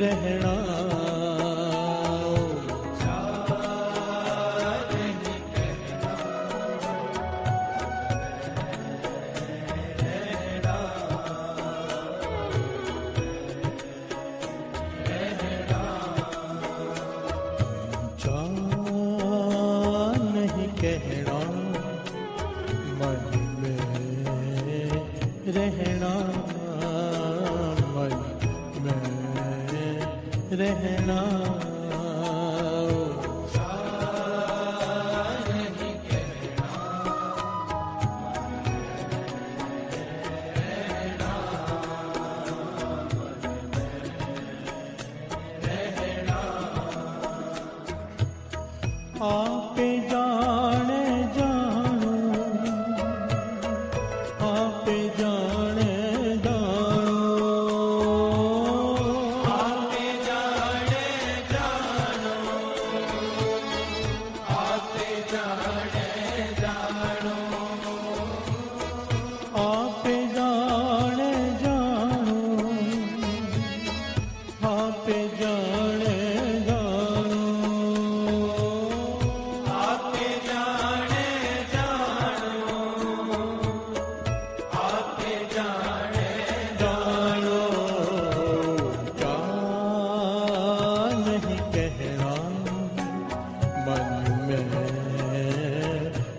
रहना नहीं कहना, मन में रहना, मन में रहना। आपे जाने जानो, आपे जाने जानो, आपे जाने जानो, आपे जाने जानो, आपे जाने जानो, आपे जाने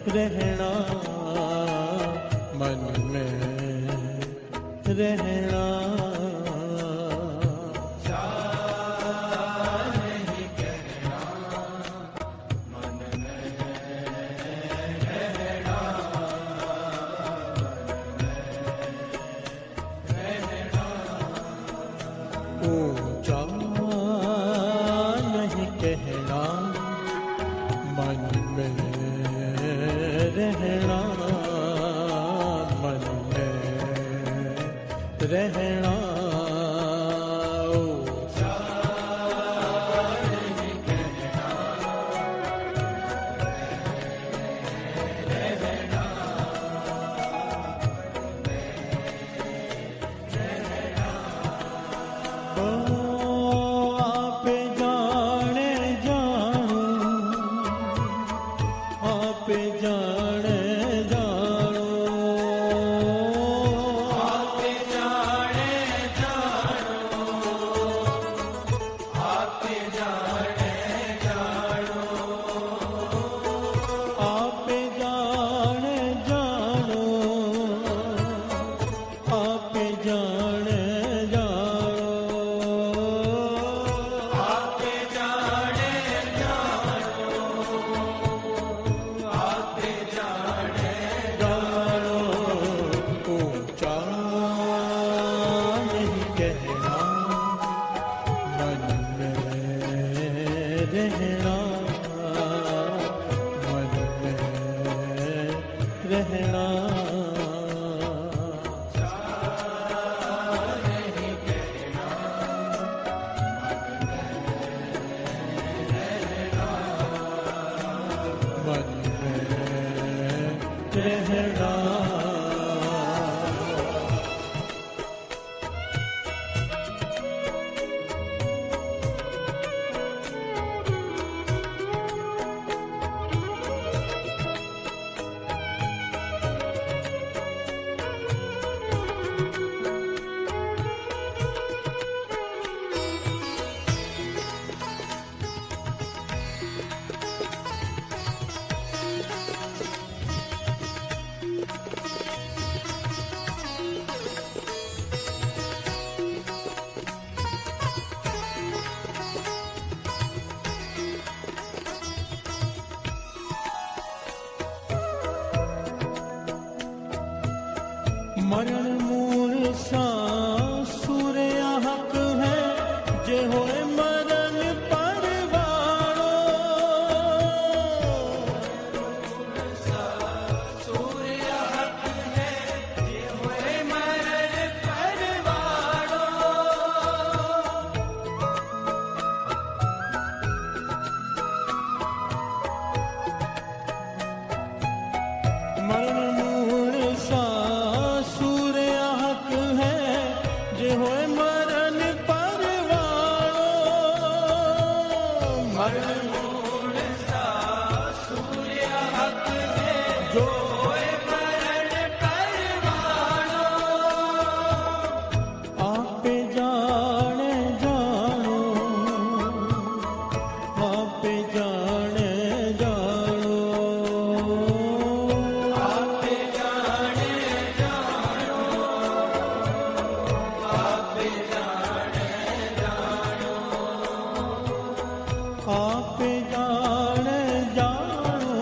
रहना, मन में रहना ऊंचा नहीं कहना मन में रहना मन में रहना ऊंचा नहीं कहना रहना ओ आप जाने जानो आप जाने जानो आप जाने जानो आप जाने जानो आप जाने जानो आप जाने जानो आप जाने जानो ऊंचा नहीं कहना मन में रहना मन में रहना मन में रहना मरण मूल सासुर हक है जे होए मरण परवाणो सासुर हक है जे होए मरण परवाणो मरण मूल सासुर हक है जे होए मरण परवाणो मरण मूल सासुर हक है जो होए मरण परवाणो आप जाने जानो आप जाने जानो आप जाने जानो आप जाने जानो आप जाने जानो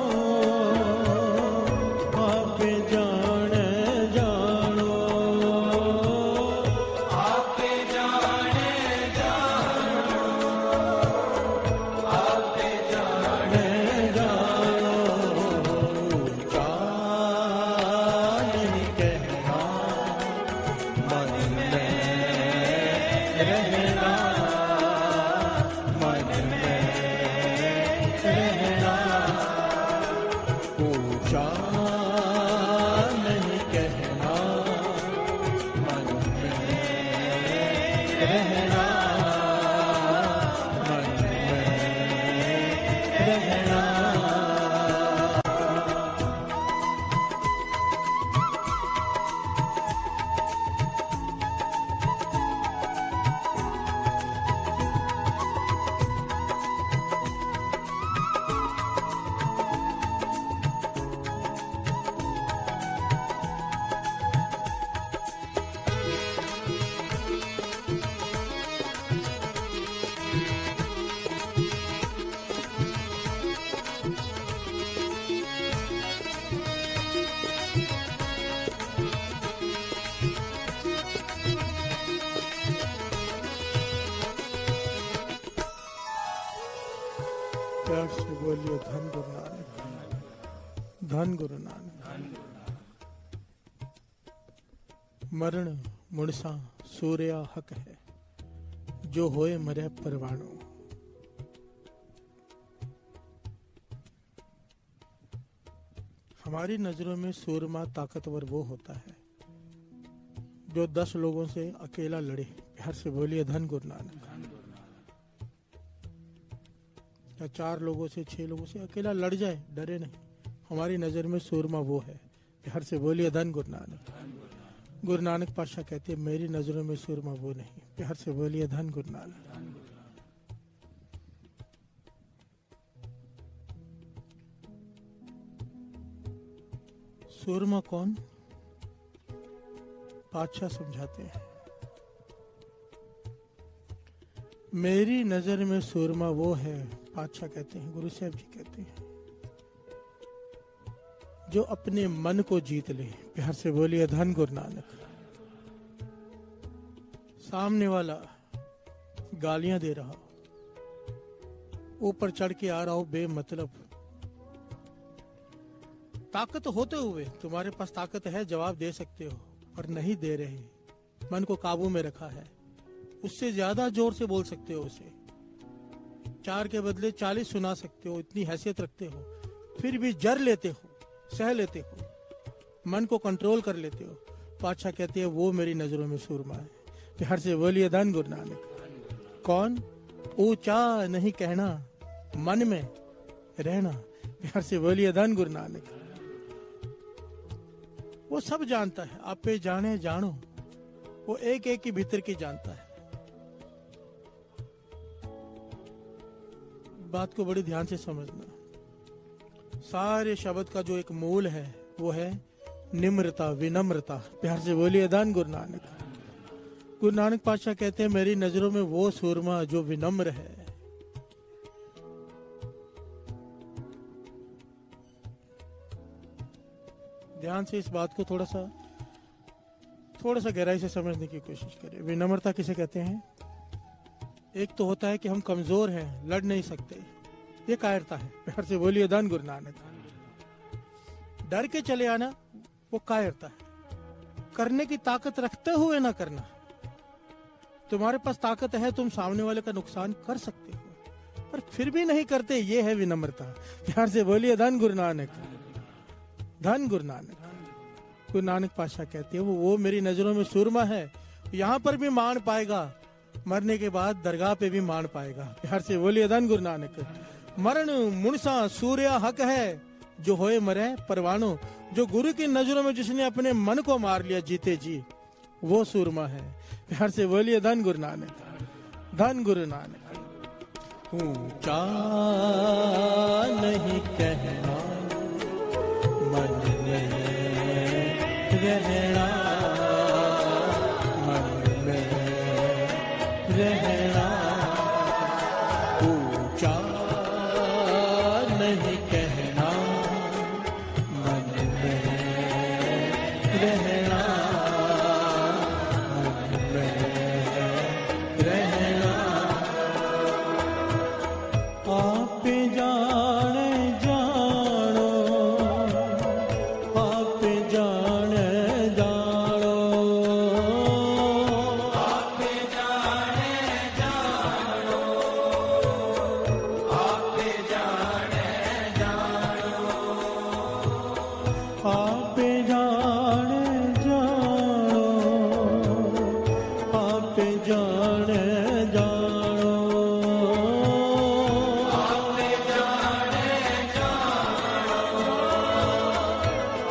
प्यार से बोलिए धन गुरु नानक, धन गुरु नानक। मरण मुणसा सूर्या हक है, जो होए मरे परवाणु। हमारी नजरों में सूरमा ताकतवर वो होता है जो 10 लोगों से अकेला लड़े। प्यार से बोलिए धन गुरु नानक। या 4 लोगों से 6 लोगों से अकेला लड़ जाए, डरे नहीं। हमारी नजर में सूरमा वो है। प्यार से बोलिए धन गुरु नानक। गुरु नानक पातशाह कहते हैं मेरी नजरों में सूरमा वो नहीं। प्यार से बोलिए धन गुरु नानक। सूरमा कौन? पातशाह समझाते हैं मेरी नजर में सूरमा वो है, पातशाह कहते हैं, गुरु साहब जी कहते हैं, जो अपने मन को जीत ले। प्यार से बोलिए धन गुरु नानक। सामने वाला गालियां दे रहा, ऊपर चढ़ के आ रहा हो बेमतलब, ताकत होते हुए तुम्हारे पास ताकत है, जवाब दे सकते हो, पर नहीं दे रहे, मन को काबू में रखा है, उससे ज्यादा जोर से बोल सकते हो उसे, 4 के बदले 40 सुना सकते हो, इतनी हैसियत रखते हो, फिर भी जर लेते हो, सह लेते हो, मन को कंट्रोल कर लेते हो। पातशाह कहते हैं वो मेरी नजरों में सूरमा है। प्यार से बोलिए धन गुरु नानक। कौन? ऊंचा नहीं कहना, मन में रहना। प्यार से बोलिए धन गुरु नानक। वो सब जानता है, आप पे जाने जानो, वो एक एक के भीतर की जानता है। बात को बड़ी ध्यान से समझना। सारे शब्द का जो एक मूल है वो है निम्रता, विनम्रता। प्यार से बोलिए धन गुरु नानक। गुरु नानक पातशाह कहते हैं मेरी नजरों में वो सूरमा जो विनम्र है। ध्यान से इस बात को थोड़ा सा गहराई से समझने की कोशिश करें। विनम्रता किसे कहते हैं? एक तो होता है कि हम कमजोर हैं, लड़ नहीं सकते, ये कायरता है। प्यार से बोलिए धन गुरु नानक। डर के चले आना वो कायरता है। करने की ताकत रखते हुए ना करना। तुम्हारे पास ताकत है, तुम सामने वाले का नुकसान कर सकते हो, पर फिर भी नहीं करते, ये है विनम्रता। प्यार से बोलिए धन गुरु नानक, धन गुरु नानक। गुरु नानक पातशाह कहते हैं वो मेरी नजरों में सूरमा है। यहाँ पर भी मान पाएगा, मरने के बाद दरगाह पे भी मान पाएगा। प्यार से बोलिए धन गुरु नानक। मरण मुनसा सूर्या हक है, जो होए मरे परवाणु। जो गुरु की नजरों में जिसने अपने मन को मार लिया जीते जी, वो सूरमा है। प्यार से बोलिए धन गुरु नानक, धन गुरु नानक। ऊंचा नहीं कहना, मन में रहना, मन में रहना। ऊंचा नहीं कहना, मन में रहना, मन में रहना। आप जाने जानो, आप जाने जानो, आप जाने जानो, आप जाने जानो, आप जाने जानो,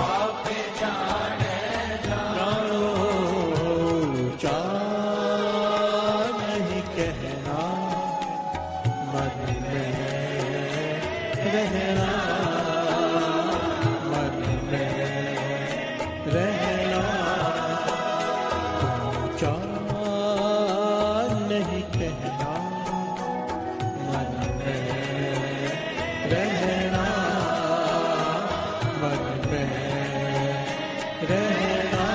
आप जाने जानो। ऊंचा नहीं कहना, मन में रहना, मन में रहना। ऊंचा नहीं कहना, मन में रहना, मन में रहना।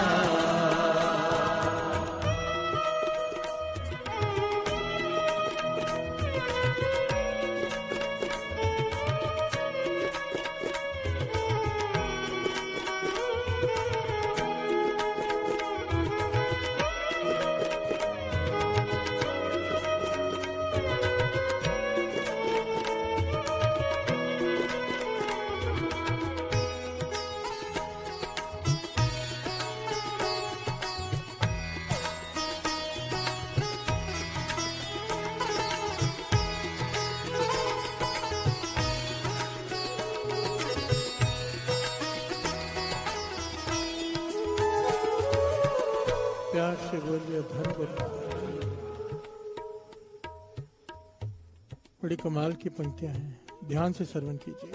से बोलिए धन गुरु नानक। बड़ी कमाल की पंक्तियां हैं, ध्यान से श्रवण कीजिए।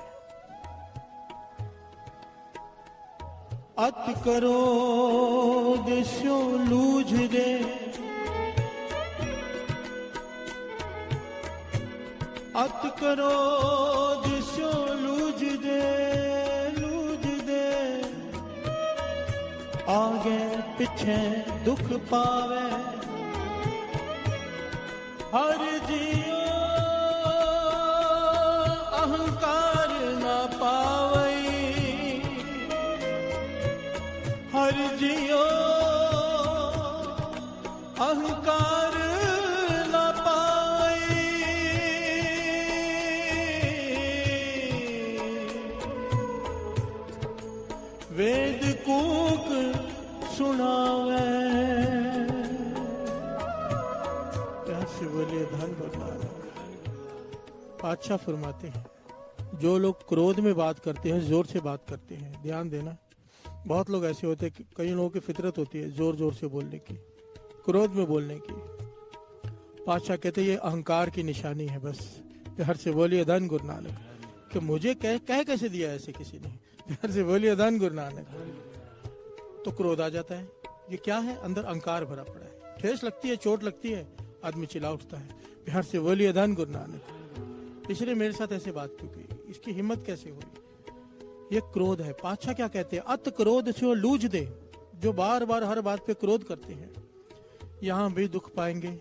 अत करो दिस्यो लूझ दे, अत करो दिस्यो लूझ दे, लूझ दे, आगे पीछे दुख पावे, हर जियो अहंकार न पावई, हर जियो अहंकार न पावई, वेद कूक सुनावे। प्यार से बोलिए धन भगवान। पातशाह फरमाते हैं, जो लोग क्रोध में बात करते हैं, जोर से बात करते हैं, ध्यान देना, बहुत लोग ऐसे होते हैं, कई लोगों की फितरत होती है जोर जोर से बोलने की, क्रोध में बोलने की। पातशाह कहते हैं ये अहंकार की निशानी है। बस प्यार से बोलिए धन गुरु नानक। कि मुझे कह कैसे दिया ऐसे किसी ने, प्यार से बोलिए धन गुरु नानक। तो क्रोध आ जाता है, ये क्या है, अंदर अहंकार भरा पड़ा है, ठेस लगती है, चोट लगती है, आदमी चिल्ला उठता है। प्यार से बोलिए धन गुरु नानक। इसलिए मेरे साथ ऐसे बात क्यों की, इसकी हिम्मत कैसे हुई, ये क्रोध है। पातशाह क्या कहते हैं, अत क्रोध से लूझ दे। जो बार बार हर बात पे क्रोध करते हैं, यहाँ भी दुख पाएंगे,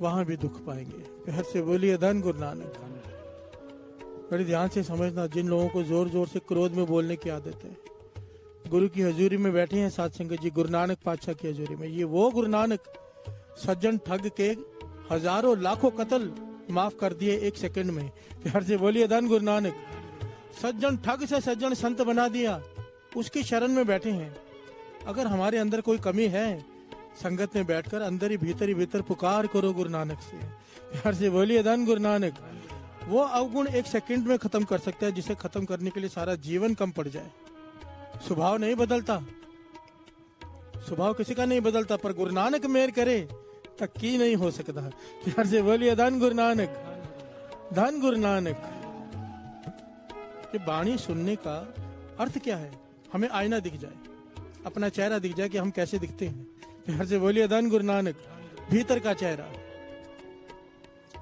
वहां भी दुख पाएंगे। प्यार से बोलिए धन गुरु नानक। बड़े ध्यान से समझना, जिन लोगों को जोर जोर से क्रोध में बोलने की आदत है, गुरु की हजूरी में बैठे हैं साध संगत जी, गुरु नानक पातशाह की हजूरी में, ये वो गुरु नानक सज्जन ठग के हजारों लाखों कत्ल माफ कर दिए एक सेकंड में। प्यार से बोलिए धन गुरु नानक। सज्जन ठग से सज्जन संत बना दिया, उसकी शरण में बैठे हैं। अगर हमारे अंदर कोई कमी है, संगत में बैठकर अंदर ही भीतर पुकार करो गुरु नानक से। प्यार से बोलिए धन गुरु नानक। वो अवगुण एक सेकंड में खत्म कर सकता है, जिसे खत्म करने के लिए सारा जीवन कम पड़ जाए। स्वभाव नहीं बदलता, स्वभाव किसी का नहीं बदलता, पर गुरु नानक मेहर करे तक की नहीं हो सकता। प्यार से बोलिए धन गुरु नानक, धन गुरु नानक। ये बाणी सुनने का अर्थ क्या है, हमें आईना दिख जाए, अपना चेहरा दिख जाए कि हम कैसे दिखते हैं। प्यार से बोलिए धन गुरु नानक, भीतर का चेहरा।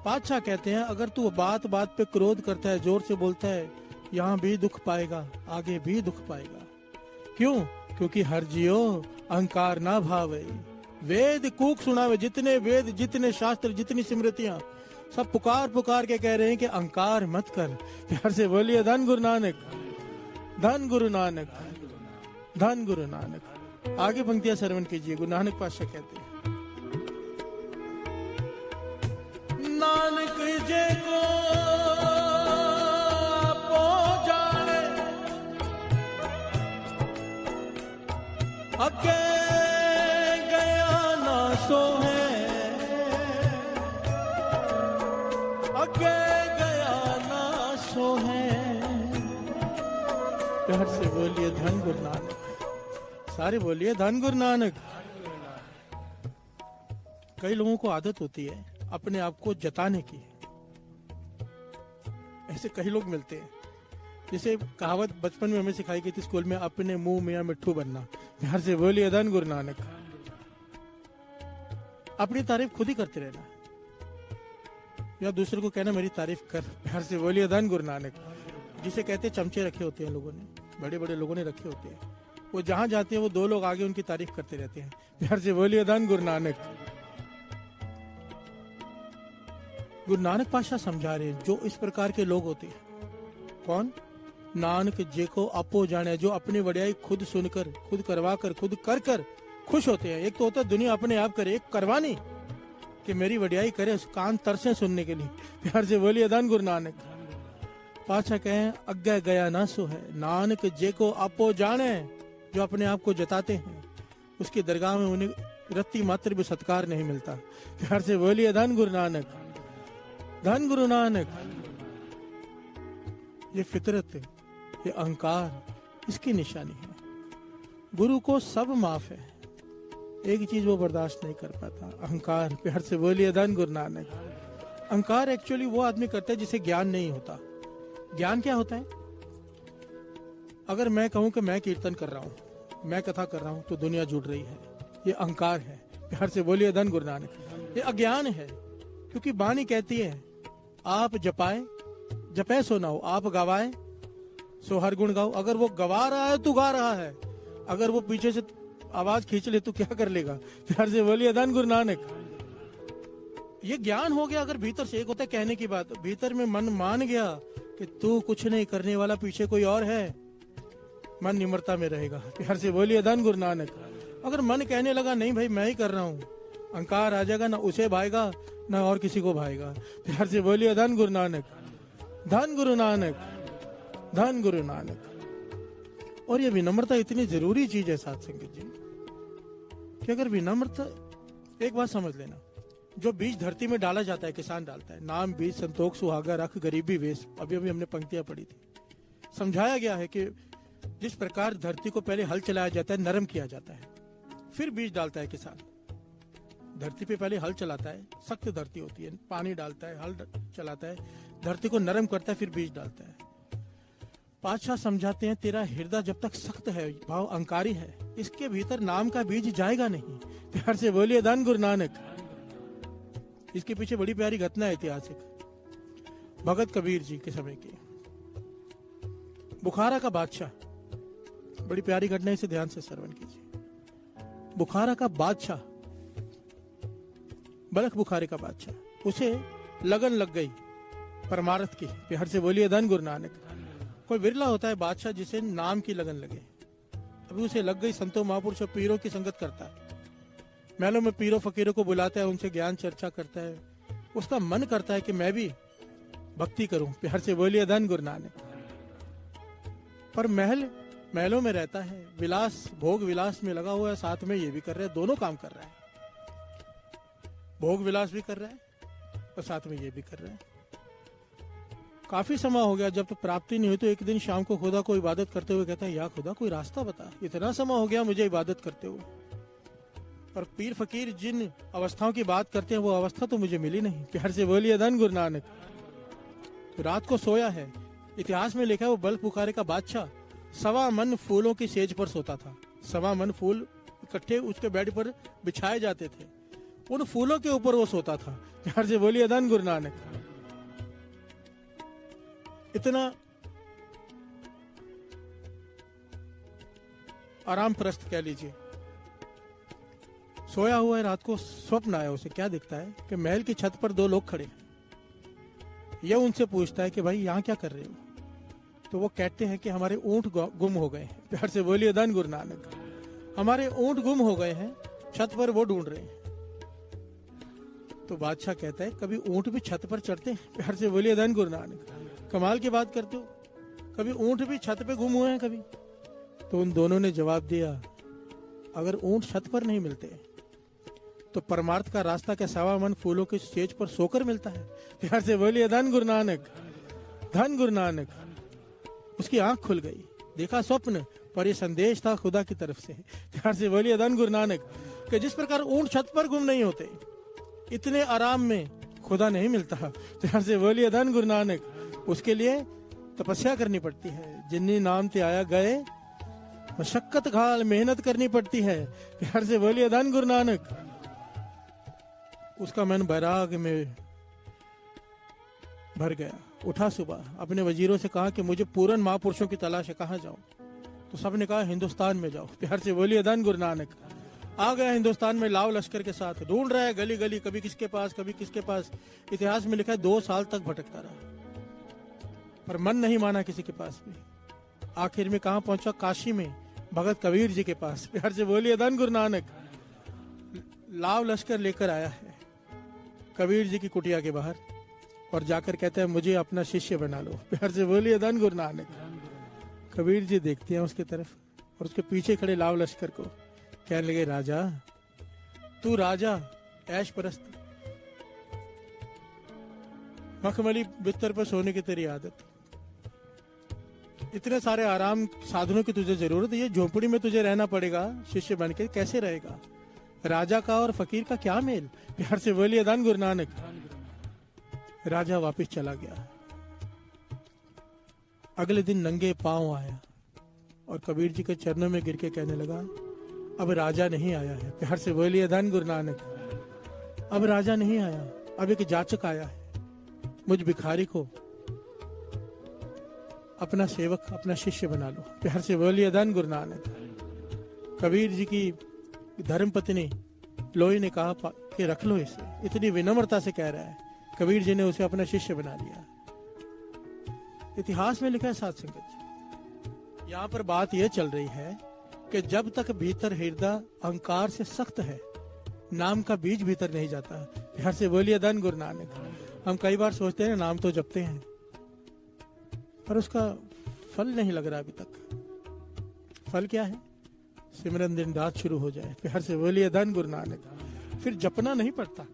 पातशाह कहते हैं, अगर तू बात बात पे क्रोध करता है, जोर से बोलता है, यहाँ भी दुख पाएगा, आगे भी दुख पाएगा। क्यों? क्योंकि हर जियो अहंकार ना भावे। वेद कूक सुनावे, जितने वेद, जितने शास्त्र, जितनी स्मृतियां, सब पुकार पुकार के कह रहे हैं कि अहंकार मत कर। प्यार से बोलिए धन गुरु नानक, धन गुरु नानक, धन गुरु नानक। आगे पंक्तियां श्रवण कीजिए। गुरु नानक पातशाह कहते हैं, नानक जे को आपो जाने, अगे गया ना सो है, अगे गया ना सो है। प्यार से बोलिए धन गुरु नानक। सारे बोलिए धन गुरु नानक। कई लोगों को आदत होती है अपने आप को जताने की। ऐसे कई लोग मिलते हैं, जैसे कहावत बचपन में हमें सिखाई गई थी स्कूल में, अपने मुंह में मिट्ठू बनना। प्यार से बोलिए धन गुरु नानक। अपनी तारीफ खुद ही करते रहना, या दूसरे को कहना मेरी तारीफ कर। प्यार से बोलिए धन गुरु नानक। जिसे कहते चमचे रखे होते हैं लोगों ने, बड़े बड़े लोगों ने रखे होते हैं, वो जहां जाते हैं वो दो लोग आगे उनकी तारीफ करते रहते हैं। प्यार से बोलिए धन गुरु नानक। गुरु नानक पातशाह समझा रहे हैं, जो इस प्रकार के लोग होते हैं, कौन? नानक जे को आपो जाने, जो अपनी वड्याई खुद सुनकर, खुद करवा कर, खुद कर कर खुश होते हैं। एक तो होता है दुनिया अपने आप करे, एक करवानी कि मेरी वड्याई करे, कान तरसे सुनने के लिए। प्यार से बोलिए धन गुरु नानक। पातशाह कहें, अग्गे गया ना सो है, नानक जे को आपो जाने, जो अपने आप को जताते हैं, उसकी दरगाह में उन्हें रत्ती मात्र भी सत्कार नहीं मिलता। प्यार से बोलिए धन गुरु नानक, धन गुरु नानक। ये फितरत, ये अहंकार, इसकी निशानी है। गुरु को सब माफ है, एक ही चीज वो बर्दाश्त नहीं कर पाता, अहंकार। प्यार से बोलिए धन गुरु नानक। अहंकार एक्चुअली वो आदमी करता है जिसे ज्ञान नहीं होता। ज्ञान क्या होता है? अगर मैं कहूं कि मैं कीर्तन कर रहा हूं, मैं कथा कर रहा हूं, तो दुनिया जुड़ रही है, ये अहंकार है। प्यार से बोलिए धन गुरु नानक। ये अज्ञान है, क्योंकि वाणी कहती है आप जपाए जपे सो ना हो, आप गवाए सो हर गुण गाओ। अगर वो गवा रहा है तू गा रहा है, अगर वो पीछे से आवाज खींच ले तो क्या कर लेगा? प्यार से बोलिए धन गुरु नानक। ये ज्ञान हो गया। अगर भीतर से, एक होता है कहने की बात, भीतर में मन मान गया कि तू कुछ नहीं करने वाला, पीछे कोई और है, मन निम्रता में रहेगा। प्यार से बोलिए धन गुरु नानक। अगर मन कहने लगा नहीं भाई मैं ही कर रहा हूं, अहंकार आ जाएगा, ना उसे भाएगा ना और किसी को भाएगा। प्यार से बोलिए धन गुरु नानक, धन गुरु नानक, धन गुरु नानक। और ये विनम्रता इतनी जरूरी चीज है साथ संगत जी, कि अगर विनम्रता, एक बात समझ लेना, जो बीज धरती में डाला जाता है, किसान डालता है, नाम बीज संतोख सुहागा रख गरीबी वेश, अभी अभी हमने पंक्तियां पढ़ी थी। समझाया गया है कि जिस प्रकार धरती को पहले हल चलाया जाता है, नरम किया जाता है, फिर बीज डालता है किसान। धरती पे पहले हल चलाता है, सख्त धरती होती है, पानी डालता है, हल चलाता है, धरती को नरम करता है, फिर बीज डालता है। पातशाह समझाते हैं तेरा हृदय जब तक सख्त है, भाव अहंकारी है, इसके भीतर नाम का बीज जाएगा नहीं। प्यार से बोलिए धन गुरु नानक। इसके पीछे बड़ी प्यारी घटना है ऐतिहासिक, भगत कबीर जी के समय की। बुखारा का बादशाह, बड़ी प्यारी घटना, इसे ध्यान से श्रवण कीजिए। बुखारा का बादशाह, बलख बुखारे का बादशाह, उसे लगन लग गई परमार्थ की। प्यार से बोलिए धन गुरु नानक। कोई विरला होता है बादशाह जिसे नाम की लगन लगे, अभी उसे लग गई। संतों महापुरुषों पीरों की संगत करता है, महलों में पीरों फकीरों को बुलाता है, उनसे ज्ञान चर्चा करता है। उसका मन करता है कि मैं भी भक्ति करूं। प्यार से बोलिए धन गुरु नानक। पर महलों में रहता है, विलास भोग विलास में लगा हुआ है, साथ में ये भी कर रहा है, दोनों काम कर रहा है। भोग विलास भी कर रहा है और साथ में ये भी कर रहा है। काफी समय हो गया, जब तो प्राप्ति नहीं हुई, तो एक दिन शाम को खुदा को इबादत करते हुए कहता है, या खुदा कोई रास्ता बता, इतना समय हो गया मुझे इबादत करते हुए, पर पीर फकीर जिन अवस्थाओं की बात करते हैं वो अवस्था तो मुझे मिली नहीं। प्यार से बोलिए धन गुरु नानक। तो रात को सोया है, इतिहास में लिखा है वो बल्ख बुखारे का बादशाह 1.25 मन फूलों की सेज पर सोता था। 1.25 मन फूल इकट्ठे उसके बेड पर बिछाए जाते थे, उन फूलों के ऊपर वो सोता था। प्यार से बोलिए धन गुरु नानक। इतना आराम प्रस्त कह लीजिए, सोया हुआ है, रात को स्वप्न आया उसे। क्या दिखता है कि महल की छत पर 2 लोग खड़े हैं। यह उनसे पूछता है कि भाई यहाँ क्या कर रहे हो? तो वो कहते हैं कि हमारे ऊंट गुम हो गए हैं। प्यार से बोलिए धन गुरु नानक। हमारे ऊंट गुम हो गए हैं, छत पर वो ढूंढ रहे हैं। तो बादशाह कहता है कभी ऊंट भी छत पर चढ़ते हैं? प्यार से बोलिए धन गुरु नानक। कमाल की बात करते हो, कभी ऊंट भी छत पे गुम हुए हैं कभी? तो उन दोनों ने जवाब दिया, अगर ऊंट छत पर नहीं मिलते तो परमार्थ का रास्ता क्या 1.25 मन फूलों के स्टेज पर सोकर मिलता है? प्यार से बोलिए धन गुरु नानक, धन गुरु नानक। उसकी आंख खुल गई, देखा स्वप्न, पर यह संदेश था खुदा की तरफ से। प्यार से बोलिए धन गुरु नानक। कि जिस प्रकार ऊंट छत पर गुम नहीं होते, इतने आराम में खुदा नहीं मिलता। प्यार से बोलिए धन गुरु नानक। उसके लिए तपस्या करनी पड़ती है, जिन्नी नाम ते आया गए, मशक्कत घाल मेहनत करनी पड़ती है। प्यार से बोलिए धन गुरु नानक। उसका मन बैराग में भर गया। उठा सुबह, अपने वजीरों से कहा कि मुझे पूर्ण महापुरुषों की तलाश है, कहाँ जाऊं? तो सबने कहा हिंदुस्तान में जाओ। प्यार से बोलिए धन गुरु नानक। आ गया हिंदुस्तान में लाव लश्कर के साथ, ढूंढ रहा है गली गली, कभी किसके पास कभी किसके पास। इतिहास में लिखा है 2 साल तक भटकता रहा, पर मन नहीं माना किसी के पास भी। आखिर में कहां पहुंचा? काशी में भगत कबीर जी के पास। प्यार से बोलिए धन गुरु नानक। लाव लश्कर लेकर आया है कबीर जी की कुटिया के बाहर, और जाकर कहता है मुझे अपना शिष्य बना लो। प्यार से बोलिए धन गुरु नानक। कबीर जी देखते हैं उसके तरफ और उसके पीछे खड़े लाव लश्कर को, कहने लगे राजा, तू राजा ऐश परस्त, मखमली बिस्तर पर सोने की तेरी आदत, इतने सारे आराम साधनों की तुझे जरूरत है, ये झोपड़ी में तुझे रहना पड़ेगा शिष्य बन के, कैसे रहेगा? राजा का और फकीर का क्या मेल? प्यार से बोलिए धन गुरु नानक। राजा वापस चला गया। अगले दिन नंगे पांव आया और कबीर जी के चरणों में गिर के कहने लगा, अब राजा नहीं आया है। प्यार से बोलिए धन गुरु नानक। अब राजा नहीं आया, अब एक जाचक आया है। मुझ भिखारी को अपना सेवक, अपना शिष्य बना लो। प्यार से बोलिए धन गुरु नानक। कबीर जी की धर्मपत्नी लोई ने कहा कि रख लो इसे। इतनी विनम्रता से कह रहा है। कबीर जी ने उसे अपना शिष्य बना लिया। इतिहास में लिखा है साध संगत जी, यहाँ पर बात यह चल रही है कि जब तक भीतर हृदय अहंकार से सख्त है, नाम का बीज भीतर नहीं जाता। प्यार से बोलिए धन गुरु नानक। हम कई बार सोचते हैं नाम तो जपते हैं, पर उसका फल नहीं लग रहा अभी तक। फल क्या है? सिमरन दिन रात शुरू हो जाए। प्यार से बोलिए धन गुरु नानक। फिर जपना नहीं पड़ता,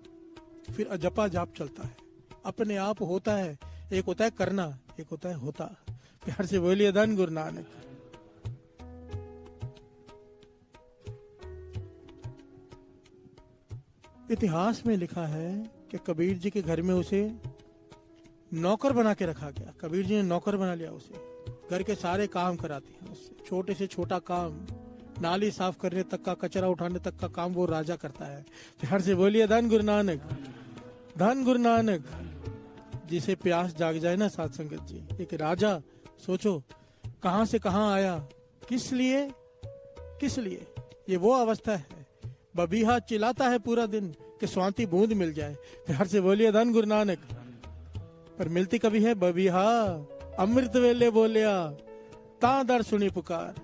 फिर अजपा जाप चलता है। अपने आप होता है। एक होता है करना, एक होता है होता। प्यार से बोलिए धन गुरु नानक। इतिहास में लिखा है कि कबीर जी के घर में उसे नौकर बना के रखा गया। कबीर जी ने नौकर बना लिया उसे। घर के सारे काम कराते हैं उससे। छोटे से छोटा काम, नाली साफ करने तक का, कचरा उठाने तक का काम वो राजा करता है। प्यार से बोलिए धन गुरु नानक। धन गुरु नानक। जिसे प्यास जाग जाए ना साध संगत जी, एक राजा सोचो कहां से कहां आया, किस लिए, किस लिए। ये वो अवस्था है, बबीहा चिल्लाता है पूरा दिन कि स्वांति बूंद मिल जाए। प्यार से बोलिए धन गुरु नानक। पर मिलती कभी है बबीहा अमृत वेले बोलिया ता दर सुनी पुकार,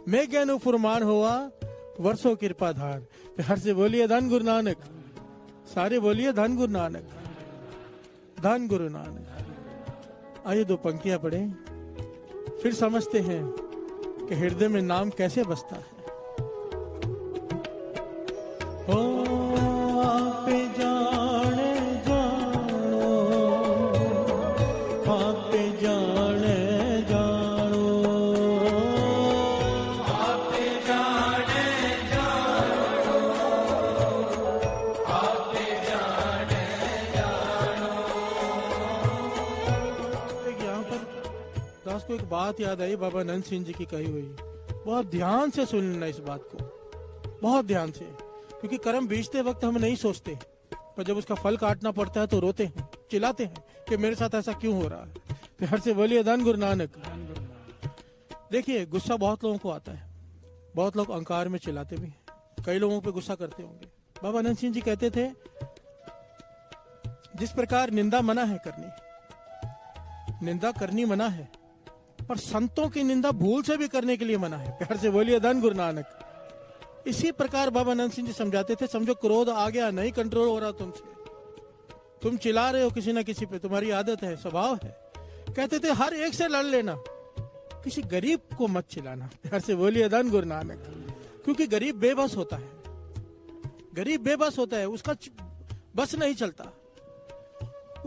मैं ज्ञानु फुरमान हुआ वर्षों कृपा धार। प्यार से बोलिए धन गुरु नानक। सारे बोलिए धन गुरु नानक। धन गुरु नानक। आइए दो पंक्तियां पढ़ें, फिर समझते हैं कि हृदय में नाम कैसे बसता है। आप जाने जानो, आप जाने जानो, आप जाने जानो, आप जाने जानो। यहाँ पर दास को एक बात याद आई, बाबा नंद सिंह जी की कही हुई। बहुत ध्यान से सुन लेना इस बात को, बहुत ध्यान से। क्योंकि कर्म बीजते वक्त हम नहीं सोचते, पर जब उसका फल काटना पड़ता है तो रोते हैं, चिल्लाते हैं कि मेरे साथ ऐसा क्यों हो रहा है। प्यार से बोलिए धन गुरु नानक। देखिए गुस्सा बहुत लोगों को आता है, बहुत लोग अहंकार में चिल्लाते भी हैं, कई लोगों पे गुस्सा करते होंगे। बाबा नंद सिंह जी कहते थे, जिस प्रकार निंदा मना है करनी, निंदा करनी मना है, पर संतों की निंदा भूल से भी करने के लिए मना है। प्यार से बोलिए धन गुरु नानक। इसी प्रकार बाबा नंद सिंह जी समझाते थे, समझो क्रोध आ गया, नहीं कंट्रोल हो रहा तुमसे, तुम चिल्ला रहे हो किसी ना किसी पे, तुम्हारी आदत है, स्वभाव है। कहते थे हर एक से लड़ लेना, किसी गरीब को मत चिल्लाना। प्यार से बोलिए धन गुरु नानक। क्योंकि गरीब बेबस होता है, गरीब बेबस होता है, उसका बस नहीं चलता।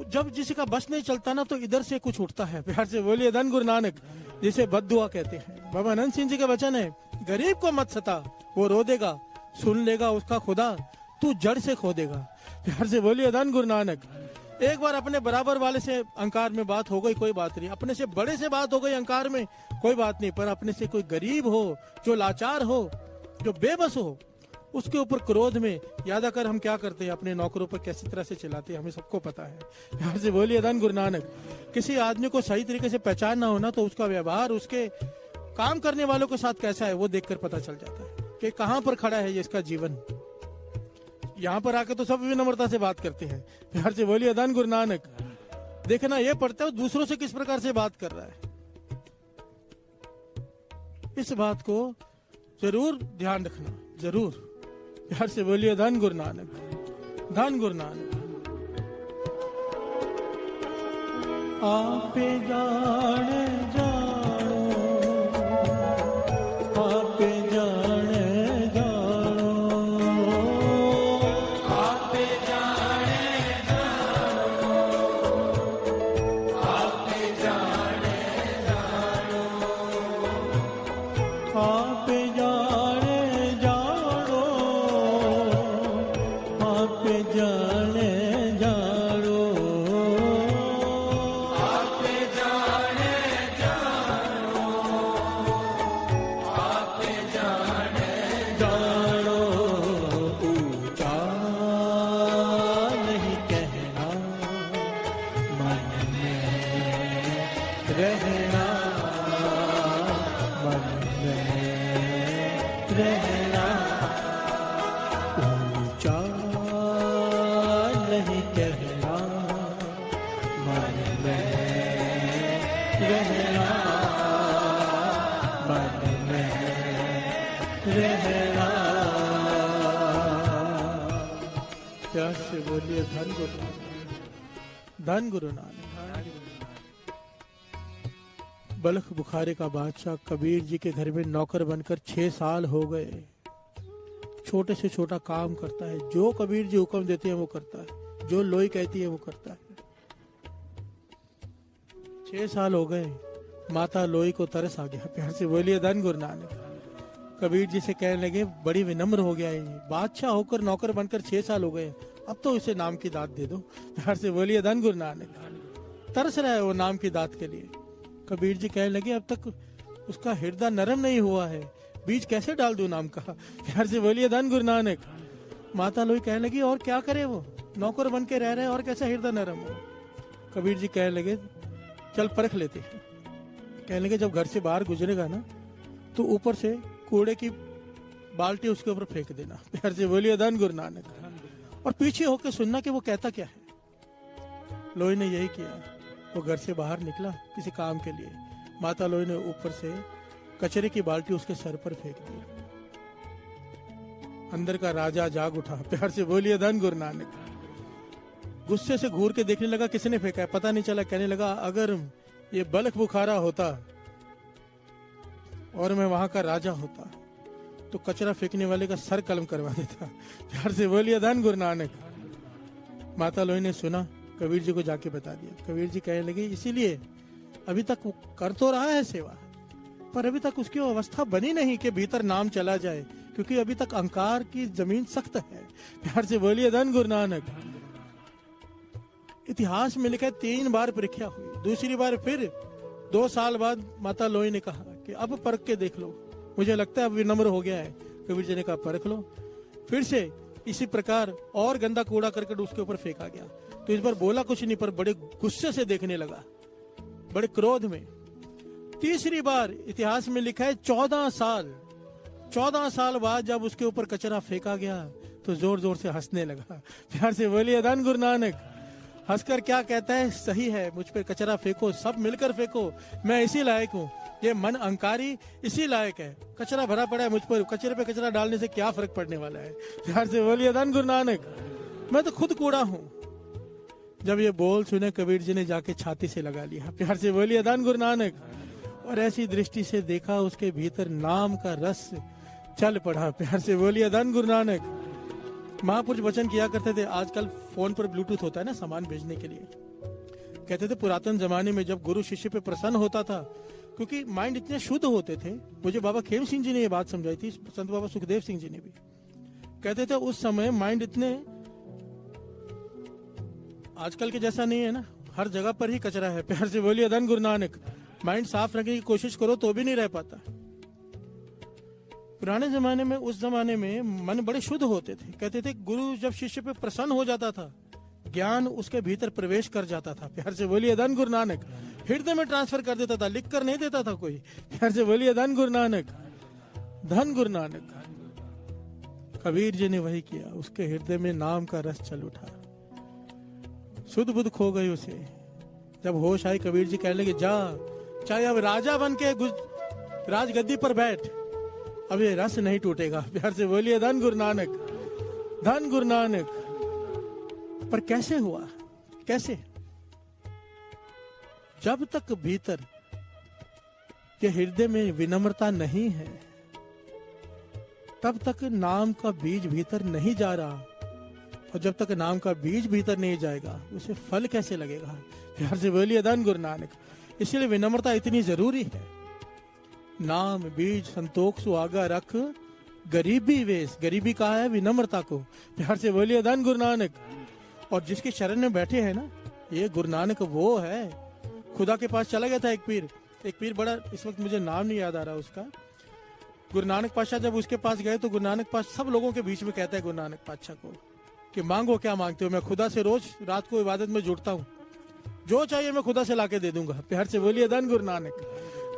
जब किसी का बस नहीं चलता ना तो इधर से कुछ उठता है। प्यार से बोलिए धन गुरु नानक, जिसे बद्दुआ कहते हैं। बाबा नंद सिंह जी का वचन है, गरीब को मत सता, वो रो देगा, सुन लेगा उसका खुदा, तू जड़ से खो देगा। प्यार से बोलिए धन गुरु नानक। एक बार अपने बराबर वाले से अहंकार में बात हो गई, कोई बात नहीं। अपने से बड़े से बात हो गई अहंकार में, कोई बात नहीं। पर अपने से कोई गरीब हो, जो लाचार हो, जो बेबस हो, उसके ऊपर क्रोध में याद आकर हम क्या करते हैं, अपने नौकरों पर कैसी तरह से चिल्लाते हैं, हमें सबको पता है। प्यार से बोलिए धन गुरु नानक। किसी आदमी को सही तरीके से पहचानना हो ना, तो उसका व्यवहार, उसके काम करने वालों के साथ कैसा है, वो देखकर पता चल जाता है कि कहां पर खड़ा है ये इसका जीवन। यहाँ पर आके तो सब विनम्रता से बात करते हैं। प्यार से बोलिए धन गुरु नानक। देखना ये पड़ता है दूसरों से किस प्रकार से बात कर रहा है, इस बात को जरूर ध्यान रखना, जरूर। प्यार से बोलिए धन गुरु नानक। धन गुरु नानक। आप जाने जानो, आप जाने जानो, आप जाने जानो, आप जाने जानो, आप जाने जानो, रहना, ऊंचा नहीं कहना, मन में रहना, मन में रहना। प्यार से बोलिए धन गुरु नानक, धन गुरु नानक। बल्ख बुखारे का बादशाह कबीर जी के घर में नौकर बनकर 6 साल हो गए। छोटे से छोटा काम करता है, जो कबीर जी हुक्म देते हैं वो करता है, जो लोई कहती है वो करता है। 6 साल हो गए, माता लोई को तरस आ गया। प्यार से बोलिए धन गुरु नानक। कबीर जी से कहने लगे बड़ी विनम्र हो गया है, बादशाह होकर नौकर बनकर 6 साल हो गए, अब तो इसे नाम की दात दे दो। प्यार से बोलिए धन गुरु नानक। तरस रहा है वो नाम की दात के लिए। कबीर जी कहने लगे अब तक उसका हृदय नरम नहीं हुआ है, बीज कैसे डाल दूं नाम का। प्यार से बोलिए धन गुरु नानक। माता लोई कहने लगी और क्या करे, वो नौकर बन के रह रहे और कैसा हृदय नरम हो। कबीर जी कहने लगे चल परख लेते हैं। कहने लगे जब घर से बाहर गुजरेगा ना तो ऊपर से कूड़े की बाल्टी उसके ऊपर फेंक देना। प्यार से बोलिए धन गुरु नानक। और पीछे होकर सुनना कि वो कहता क्या है। लोई ने यही किया, वो घर से बाहर निकला किसी काम के लिए। माता लोई ने ऊपर से कचरे की बाल्टी उसके सर पर फेंक दी। अंदर का राजा जाग उठा। प्यार से बोलिए धन गुरु नानक। गुस्से से घूर के देखने लगा किसने फेंका है, पता नहीं चला। कहने लगा अगर ये बल्ख बुखारा होता और मैं वहां का राजा होता तो कचरा फेंकने वाले का सर कलम करवा देता। प्यार से बोलिए धन गुरु नानक। माता लोई ने सुना, कबीर जी को जाके बता दिया। कबीर जी कहने लगे इसीलिए अभी तक वो कर तो रहा है सेवा, पर अभी तक उसकी अवस्था बनी नहीं कि भीतर नाम चला जाए, क्योंकि अभी तक अहंकार की जमीन सख्त है। प्यार से बोलिए धन गुरु नानक। इतिहास में लिखा है 3 बार परीक्षा हुई। दूसरी बार फिर 2 साल बाद माता लोई ने कहा कि अब परख के देख लो, मुझे लगता है अब विनम्र हो गया है। कबीर जी ने कहा परख लो। फिर से इसी प्रकार और गंदा कूड़ा करकट उसके ऊपर फेंका गया। तो इस बार बोला कुछ नहीं, पर बड़े गुस्से से देखने लगा, बड़े क्रोध में। तीसरी बार इतिहास में लिखा है 14 साल बाद जब उसके ऊपर कचरा फेंका गया तो जोर जोर से हंसने लगा। प्यार से बोलिए धन गुरु नानक। हंसकर क्या कहता है, सही है, मुझ पे कचरा फेंको, सब मिलकर फेंको, मैं इसी लायक हूँ। ये मन अहंकारी इसी लायक है। कचरा भरा पड़ा है मुझ पर, कचरे पे कचरा डालने से क्या फर्क पड़ने वाला है। प्यार से बोलिए धन गुरु नानक। मैं तो खुद कूड़ा हूँ। जब ये बोल सुने कबीर जी ने जाके छाती से लगा लिया। प्यार से बोलिए धन गुरु नानक। और ऐसी दृष्टि से देखा उसके भीतर नाम का रस चल पड़ा। प्यार से बोलिए धन गुरु नानक। महापुरुष वचन किया करते थे, आजकल फोन पर ब्लूटूथ होता है ना सामान भेजने के लिए। कहते थे पुरातन जमाने में जब गुरु शिष्य पे प्रसन्न होता था, क्योंकि माइंड इतने शुद्ध होते थे। मुझे बाबा खेम सिंह जी ने ये बात समझाई थी, संत बाबा सुखदेव सिंह जी ने भी। कहते थे उस समय माइंड इतने आजकल के जैसा नहीं है ना, हर जगह पर ही कचरा है। प्यार से बोलिए धन गुरु नानक। माइंड साफ रखने की कोशिश करो तो भी नहीं रह पाता। पुराने जमाने में, उस जमाने में मन बड़े शुद्ध होते थे। कहते थे गुरु जब शिष्य पे प्रसन्न हो जाता था, ज्ञान उसके भीतर प्रवेश कर जाता था। प्यार से बोलिए धन गुरु नानक। हृदय में ट्रांसफर कर देता था, लिख कर नहीं देता था कोई। प्यार से बोलिए धन गुरु नानक। धन गुरु नानक। कबीर जी ने वही किया, उसके हृदय में नाम का रस चल उठा, शुद्ध बुद्ध खो गई उसे। जब होश आई कबीर जी कहने लगे जा, चाहे अब राजा बन के राजगद्दी पर बैठ, अब ये रस नहीं टूटेगा। प्यार से बोलिए धन गुरु नानक। धन गुरु नानक। पर कैसे हुआ, कैसे? जब तक भीतर के हृदय में विनम्रता नहीं है, तब तक नाम का बीज भीतर नहीं जा रहा। और जब तक नाम का बीज भीतर नहीं जाएगा, उसे फल कैसे लगेगा? प्यार से बोलिए धन गुरु नानक। इसलिए विनम्रता इतनी जरूरी है। नाम बीज संतोख सुहागा रख, गरीबी वेश। गरीबी कहा है विनम्रता को। प्यार से बोलिए धन गुरु नानक। और जिसके शरण में बैठे हैं ना, ये गुरु नानक वो है। खुदा के पास चला गया था एक पीर बड़ा, इस वक्त मुझे नाम नहीं याद आ रहा उसका। गुरु नानक पातशाह जब उसके पास गए तो गुरु नानक पातशाह सब लोगों के बीच में कहता है गुरु नानक पातशाह को कि मांगो क्या मांगते हो, मैं खुदा से रोज रात को इबादत में जुड़ता हूँ, जो चाहिए मैं खुदा से लाके दे दूंगा। प्यार से बोलिए धन गुरु नानक।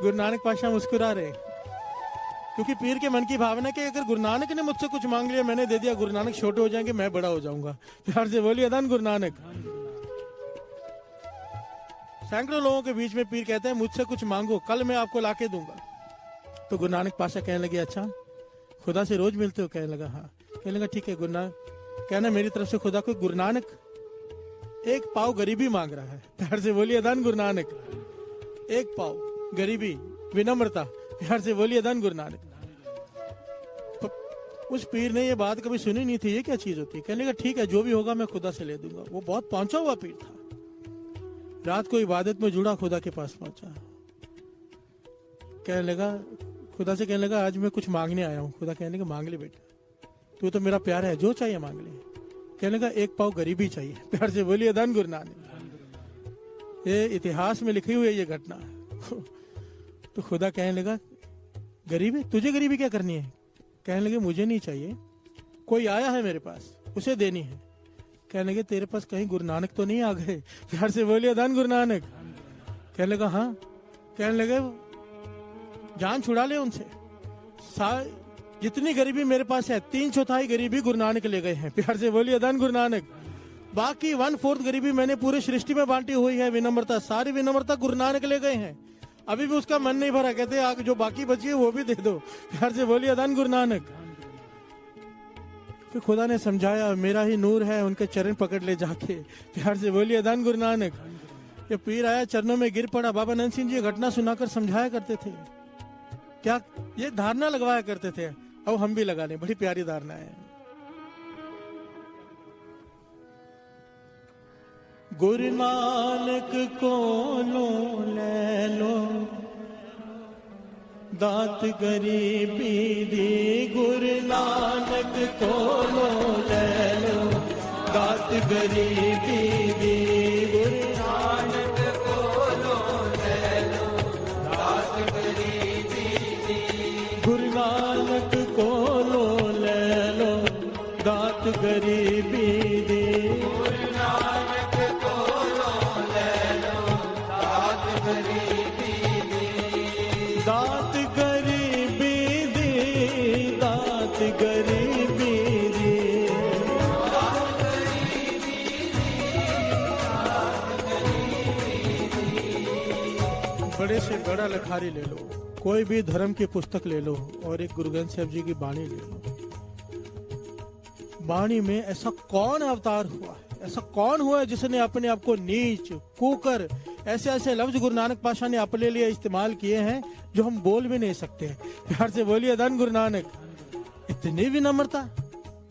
गुरु नानक पातशाह मुस्कुरा रहे, क्योंकि पीर के मन की भावना कि अगर गुरु नानक ने मुझसे कुछ मांग लिया, मैंने दे दिया, गुरु नानक छोटे हो जाएंगे, मैं बड़ा हो जाऊंगा। प्यार से बोलिए धन गुरु नानक। सैकड़ों लोगों के बीच में पीर कहते हैं मुझसे कुछ मांगो, कल मैं आपको लाके दूंगा। तो गुरु नानक पाशा कहने लगे अच्छा खुदा से रोज मिलते हो? कहने लगा हाँ। कहने लगा ठीक है गुरु नानक, कहना मेरी तरफ से खुदा को गुरु नानक एक पाव गरीबी मांग रहा है। प्यार से बोलिए धन गुरु नानक। एक पाव गरीबी, विनम्रता। प्यार से बोलिए धन गुरु नानक। उस पीर ने ये बात कभी सुनी नहीं थी, ये क्या चीज होती है? कहने लगा ठीक है जो भी होगा मैं खुदा से ले दूंगा। वो बहुत पहुंचा हुआ पीर था, रात को इबादत में जुड़ा खुदा के पास पहुंचा। कहने लगा खुदा से, कहने लगा आज मैं कुछ मांगने आया हूँ। खुदा कहने लगा मांग ले बेटा, तू तो मेरा प्यारा है, जो चाहिए मांग ले। कहने लगा एक पाव गरीबी चाहिए। प्यार से बोलिए धन गुरु नानक। ये इतिहास में लिखी हुई है ये घटना। तो खुदा कहने लगा गरीबी, तुझे गरीबी क्या करनी है? कहने लगे मुझे नहीं चाहिए, कोई आया है मेरे पास, उसे देनी है। कहने लगे तेरे पास कहीं गुरु नानक तो नहीं आ गए? प्यार से बोलिए धन गुरु नानक। कहने लगा हाँ। कहने लगे जान छुड़ा ले उनसे, जितनी गरीबी मेरे पास है 3/4 गरीबी गुरु नानक ले गए हैं। प्यार से बोलिए धन गुरु नानक। बाकी 1/4 गरीबी मैंने पूरे सृष्टि में बांटी हुई है। विनम्रता, सारी विनम्रता गुरु नानक ले गए हैं। अभी भी उसका मन नहीं भरा, कहते आगे जो बाकी बची है वो भी दे दो। प्यार से बोलिए धन गुरु नानक। फिर खुदा ने समझाया मेरा ही नूर है, उनके चरण पकड़ ले जाके। प्यार से बोलिए धन गुरु नानक। ये पीर आया चरणों में गिर पड़ा। बाबा नंद सिंह जी घटना सुनाकर समझाया करते थे, क्या ये धारणा लगवाया करते थे। अब हम भी लगा लें, बड़ी प्यारी धारणा है। गुरु नानक को लो ले लो, दात गरीबी दी। गुरु नानक को लो ले लो, दात गरीबी दी। गुरु नानक को लो ले लो, दात गरीबी दी। गुरु नानक को लो ले लो, दात गरीबी दी। दात गरीबी दी, दात गरीबी दी। बड़े से बड़ा लखारी ले लो, कोई भी धर्म की पुस्तक ले लो और एक गुरु ग्रंथ साहिब जी की बाणी ले लो। बाणी में ऐसा कौन अवतार हुआ है, ऐसा कौन हुआ है जिसने अपने आप को नीच कुकर, ऐसे ऐसे लफ्ज गुरु नानक पाशा ने अपने लिए इस्तेमाल किए हैं जो हम बोल भी नहीं सकते। प्यार से बोलिए धन गुरु नानक। इतनी विनम्रता,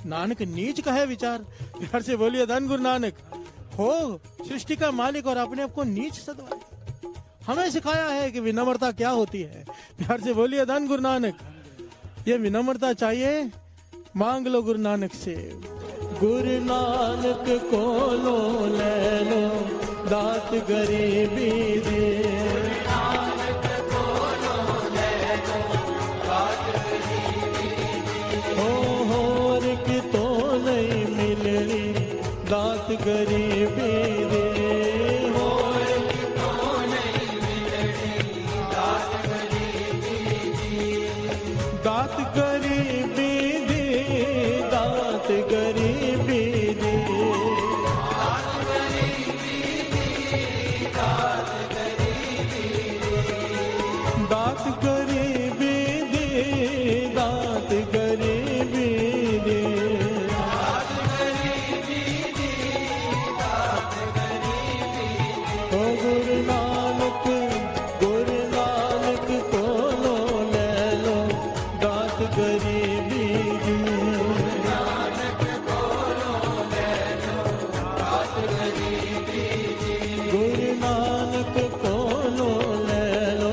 नानक नीच का है विचार। प्यार से बोलिए धन गुरु नानक। हो सृष्टि का मालिक और अपने आप को नीच सदवाए। हमें सिखाया है कि विनम्रता क्या होती है। प्यार से बोलिए धन गुरु नानक। ये विनम्रता चाहिए, मांग लो गुरु नानक से। गुरु नानक को लो ले लो, दात गरीबी दे। हो रिक तो नहीं मिलनी, दात गरीबी दे। हो रिक तो नहीं मिलनी, दात गरीबी दे। दात गरीबी दे, दात गरीबी दे। दात गरीबी दे, दात गरीबी दे। ओ गुरु नानक, गुरु नानक को लो ले लो, दात गरीबी दे। गुरु नानक को लो ले लो,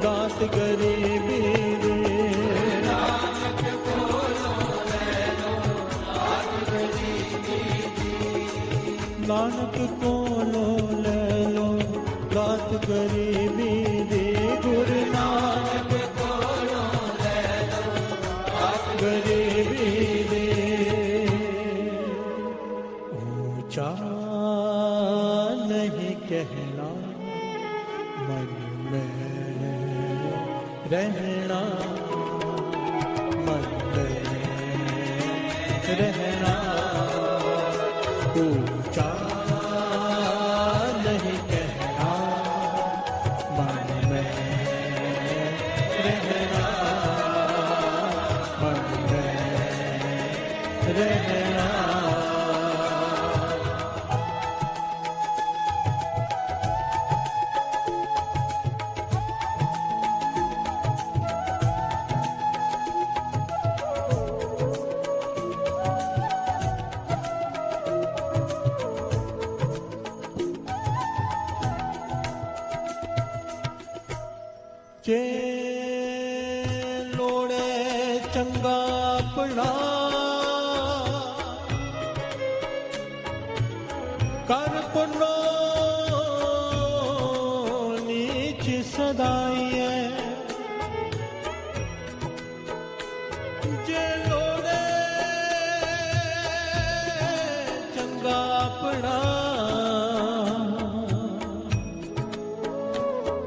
दात गरीबी दे। नानक को लो ले लो, दात गरीबी दे। गुरु नानक को लो ले लो, दात गरीबी दे। ऊंचा नहीं कहना, मन में रहना। रहना, ऊंचा नहीं कहना, मन में रहना, मन में रहना। जे लोड़े चंगा अपना, कर पुनो नीच सदाइए, जे लोड़े चंगा अपना,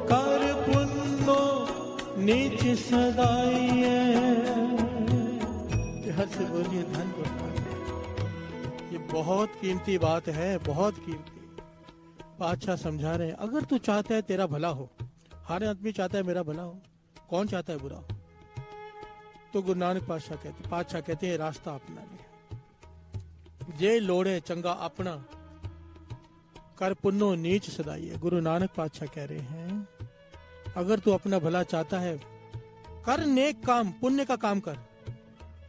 कर पुनो नीच सदाइए। हर से बोलिए धन को पाइए। ये बहुत कीमती बात है, बहुत कीमती। बादशाह समझा रहे हैं, अगर तू चाहता है तेरा भला हो, हर आदमी चाहता है मेरा भला हो, कौन चाहता है बुरा हो? तो गुरु नानक पातशाह कहते हैं रास्ता अपना ले, जे लोड़े चंगा अपना, कर पुन्नो नीच सदाइए। गुरु नानक पातशाह कह रहे हैं अगर तू अपना भला चाहता है, कर नेक काम, पुण्य का काम कर,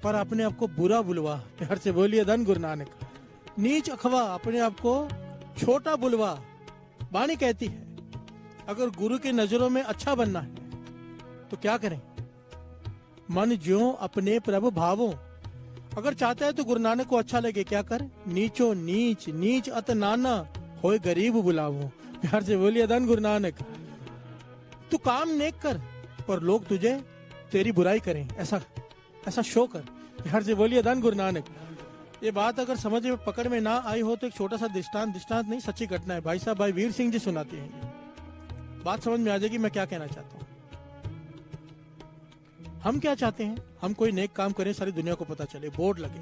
पर अपने आप को बुरा बुलवा। प्यार से बोलिए धन गुरु नानक। नीच अखवा, अपने आप को छोटा बुलवा। वाणी कहती है अगर गुरु की नजरों में अच्छा बनना है तो क्या करें? मन ज्यों अपने प्रभु भावों। अगर चाहता है तो गुरु नानक को अच्छा लगे, क्या कर? नीचो नीच, नीच अत नाना, होए गरीब बुलावो। प्यार से बोलिए धन गुरु नानक। तू काम नेक कर, पर लोग तुझे तेरी बुराई करें, ऐसा शो कर। प्यार से बोलिए धन गुरु नानक। ये बात अगर समझ में पकड़ में ना आई हो तो एक छोटा सा दृष्टांत नहीं, सच्ची घटना है। भाई साहब भाई वीर सिंह जी सुनाते हैं, बात समझ में आ जाएगी मैं क्या कहना चाहता हूँ। हम क्या चाहते हैं? हम कोई नेक काम करें, सारी दुनिया को पता चले, बोर्ड लगे।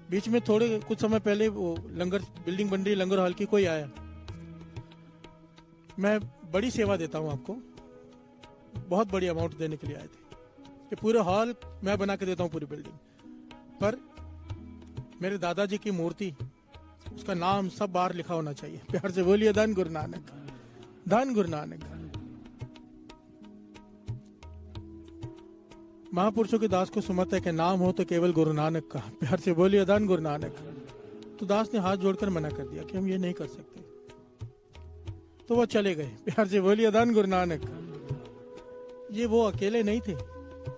बीच में थोड़े कुछ समय पहले वो लंगर बिल्डिंग बन रही, लंगर हॉल की, कोई आया, मैं बड़ी सेवा देता हूँ आपको, बहुत बड़ी अमाउंट देने के लिए आए थे। ये पूरे हॉल मैं बना के देता हूँ, पूरी बिल्डिंग पर मेरे दादाजी की मूर्ति, उसका नाम सब बार लिखा होना चाहिए। प्यार से बोलिए धन गुरु नानक, धन गुरु नानक। महापुरुषों के दास को सुमत है कि नाम हो तो केवल गुरु नानक का। प्यार से बोलिए धन गुरु नानक। तो दास ने हाथ जोड़कर मना कर दिया कि हम ये नहीं कर सकते, तो वो चले गए। प्यार से बोलिए धन गुरु नानक। ये वो अकेले नहीं थे,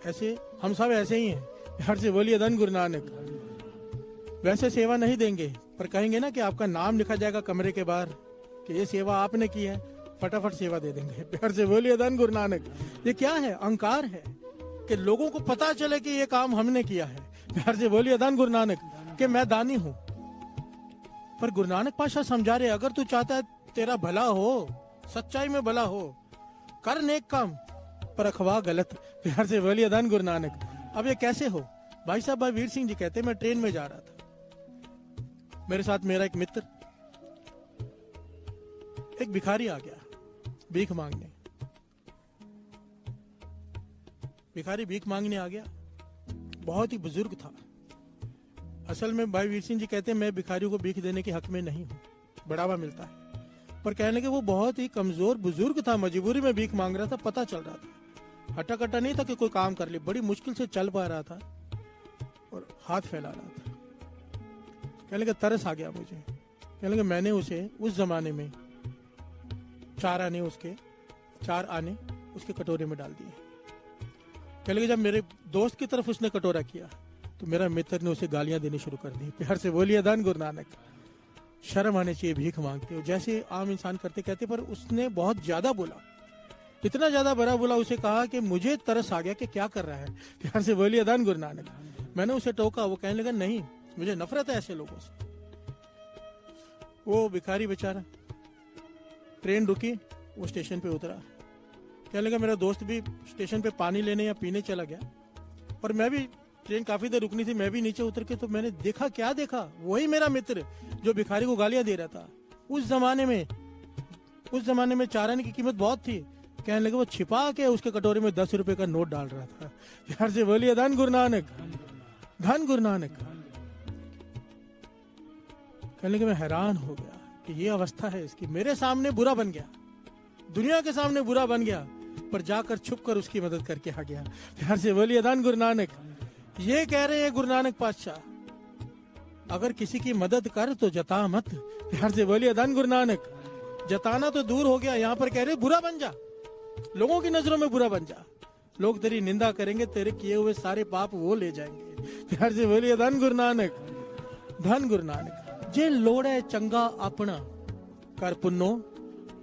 ऐसे हम सब ऐसे ही हैं। प्यार से बोलिए धन गुरु नानक। वैसे सेवा नहीं देंगे, पर कहेंगे ना कि आपका नाम लिखा जाएगा कमरे के बाहर कि ये सेवा आपने की है, फटाफट सेवा दे देंगे। प्यार से बोलिए धन गुरु नानक। ये क्या है? अहंकार है कि लोगों को पता चले कि ये काम हमने किया है। प्यार से बोलिए धन गुरु नानक कि मैं दानी हूं। पर गुरु नानक पातशाह समझा रहे, अगर तू चाहता है तेरा भला हो, सच्चाई में भला हो, कर नेक काम, पर अखवा गलत। प्यार से बोलिए धन गुरु नानक। अब ये कैसे हो? भाई साहब भाई वीर सिंह जी कहते, मैं ट्रेन में जा रहा था, मेरे साथ मेरा एक मित्र, एक भिखारी आ गया भीख मांगने। भिखारी भीख मांगने आ गया, बहुत ही बुजुर्ग था। असल में भाई वीर सिंह जी कहते हैं मैं भिखारियों को भीख देने के हक में नहीं हूं, बढ़ावा मिलता है, पर कहने के वो बहुत ही कमजोर बुजुर्ग था, मजबूरी में भीख मांग रहा था, पता चल रहा था, हटा कटा नहीं था कि कोई काम कर ले, बड़ी मुश्किल से चल पा रहा था और हाथ फैला रहा था। कहने का तरस आ गया मुझे। कहने का मैंने उसे उस जमाने में 4 आने उसके कटोरे में डाल दिए। कहने लगे जब मेरे दोस्त की तरफ उसने कटोरा किया तो मेरा मित्र ने उसे गालियां देनी शुरू कर दी। प्यार से बोलिए धन गुरु नानक। शर्म आनी चाहिए भीख मांगते हो, जैसे आम इंसान करते कहते, पर उसने बहुत ज्यादा बोला, इतना ज्यादा बड़ा बोला, उसे कहा कि मुझे तरस आ गया कि क्या कर रहा है। प्यार से बोलिए धन गुरु नानक। मैंने उसे टोका, वो कहने लगा नहीं, मुझे नफरत है ऐसे लोगों से। वो भिखारी बेचारा, ट्रेन रुकी, वो स्टेशन पे उतरा, कहने लगा मेरा दोस्त भी स्टेशन पे पानी लेने या पीने चला गया और मैं भी ट्रेन काफी देर रुकनी थी, मैं भी नीचे उतर के तो मैंने देखा, क्या देखा, वही मेरा मित्र जो भिखारी को गालियां दे रहा था। उस जमाने में चाराने की कीमत बहुत थी। कहने लगे वो छिपा के उसके कटोरे में 10 रुपए का नोट डाल रहा था। यार से बोलिए धन गुरु नानक, धन गुरु नानक। कहने लगे मैं हैरान हो गया कि ये अवस्था है इसकी। मेरे सामने बुरा बन गया, दुनिया के सामने बुरा बन गया, पर जाकर छुप कर उसकी मदद करके आ गया। प्यार से बोलिए धन गुरु नानक। ये कह रहे हैं गुरु नानक पातशाह, अगर किसी की मदद कर तो जता मत। प्यार से बोलिए धन गुरु नानक। जताना तो दूर हो गया, यहाँ पर कह रहे बुरा बन जा, लोगों की नजरों में बुरा बन जा। लोग तेरी निंदा करेंगे, तेरे किए हुए सारे पाप वो ले जाएंगे। प्यार से बोलिए धन गुरु नानक, धन गुरु नानक। जे लोड़े चंगा अपना कर पुन्नो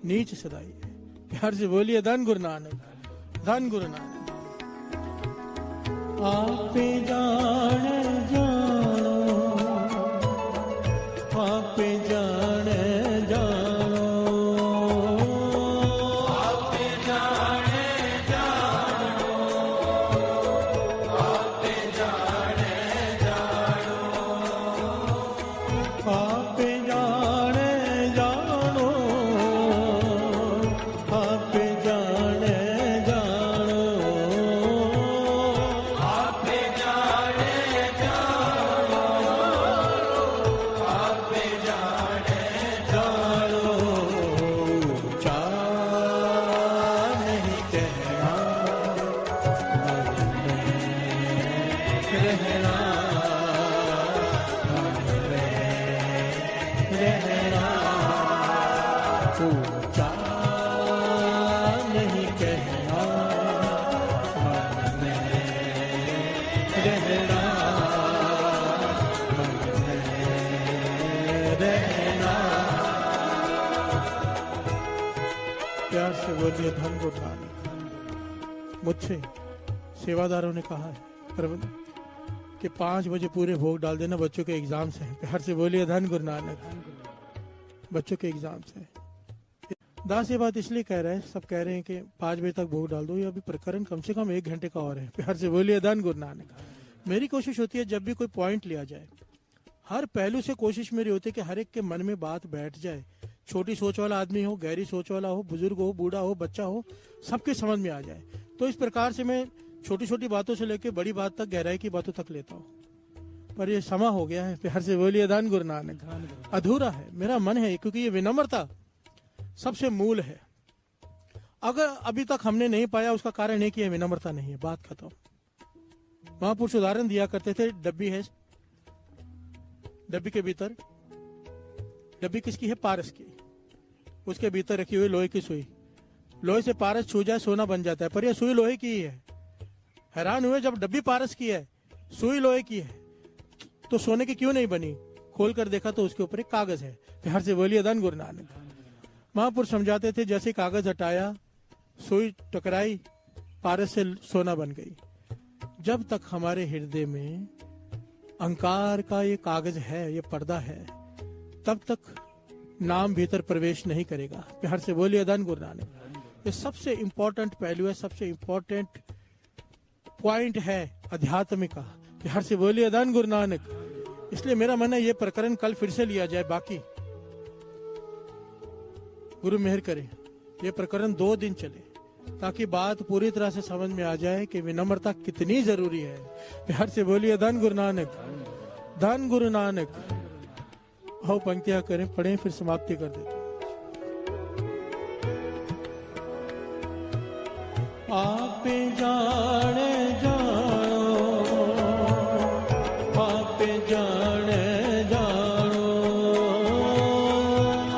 नीच सदाई। प्यार से बोलिए धन गुरु नानक, धन गुरु नानक। आपे जाने जानो, आपे जाने जानो, आपे जाने जानो, आपे जाने जानो, आपे जाने जानो, आपे जाने जानो, आपे जाने जानो, आपे जाने जानो। चाह नहीं कहना, मन में रहना, मन में रहना। चाह नहीं कहना, मन में रहना, मन में रहना। प्यार से बोलिए धन गुरु नानक। मुझसे सेवादारों ने कहा है प्रबंध कि 5 बजे पूरे भोग डाल देना, बच्चों के एग्जाम्स हैं। प्यार से बोलिए धन गुरु नानक, बच्चों के एग्जाम्स हैं। दास ये बात इसलिए कह रहे हैं, सब कह रहे हैं कि 5 बजे तक भोग डाल दो, ये अभी प्रकरण कम से कम 1 घंटे का और है। प्यार से बोलिए धन गुरु नानक। मेरी कोशिश होती है जब भी कोई पॉइंट लिया जाए, हर पहलू से कोशिश मेरी होती है कि हर एक के मन में बात बैठ जाए। छोटी सोच वाला आदमी हो, गहरी सोच वाला हो, बुजुर्ग हो, बूढ़ा हो, बच्चा हो, सबके समझ में आ जाए। तो इस प्रकार से मैं छोटी छोटी बातों से लेकर बड़ी बात तक, गहराई की बातों तक लेता हूँ। पर ये समा हो गया है। प्यार से बोलिए धन गुरु नानक। अधूरा है, मेरा मन है, क्योंकि ये विनम्रता सबसे मूल है। अगर अभी तक हमने नहीं पाया, उसका कारण है कि ये विनम्रता नहीं है। बात खत्म। महापुरुष उदाहरण दिया करते थे, डब्बी है, डब्बी के भीतर, डब्बी किसकी है? पारस की। उसके भीतर रखी हुई लोहे की सुई, लोहे से पारस छू जाए सोना बन जाता है, पर यह सुई लोहे की ही है। हैरान हुए जब डब्बी पारस की है, सुई लोहे की है, तो सोने की क्यों नहीं बनी? खोल कर देखा तो उसके ऊपर एक कागज है। प्यार से बोलिए धन गुरु नानक। महापुरुष समझाते थे, जैसे कागज हटाया, सुई टकराई, पारस से सोना बन गई। जब तक हमारे हृदय में अहंकार का ये कागज है, ये पर्दा है, तब तक नाम भीतर प्रवेश नहीं करेगा। प्यार से बोलिए धन गुरु नानक। ये सबसे इंपॉर्टेंट पहलू है, सबसे इंपॉर्टेंट पॉइंट है अध्यात्म का। प्यार से बोलिए धन गुरु नानक। इसलिए मेरा मन है ये प्रकरण कल फिर से लिया जाए। बाकी गुरु मेहर करे ये प्रकरण 2 दिन चले, ताकि बात पूरी तरह से समझ में आ जाए कि विनम्रता कितनी जरूरी है। प्यार से बोलिए धन गुरु नानक, धन गुरु नानक। आओ पंक्तियां करें, पढ़ें, फिर समाप्ति कर देते हैं। आपे जाने जानो, आपे जाने जानो,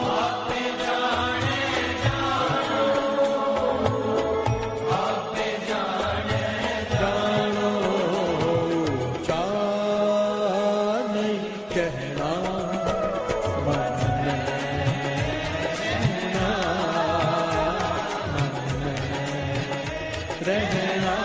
आपे जाने जानो, आपे जाने जानो। चाह नहीं कहना, मन में रहना, मन में रहना।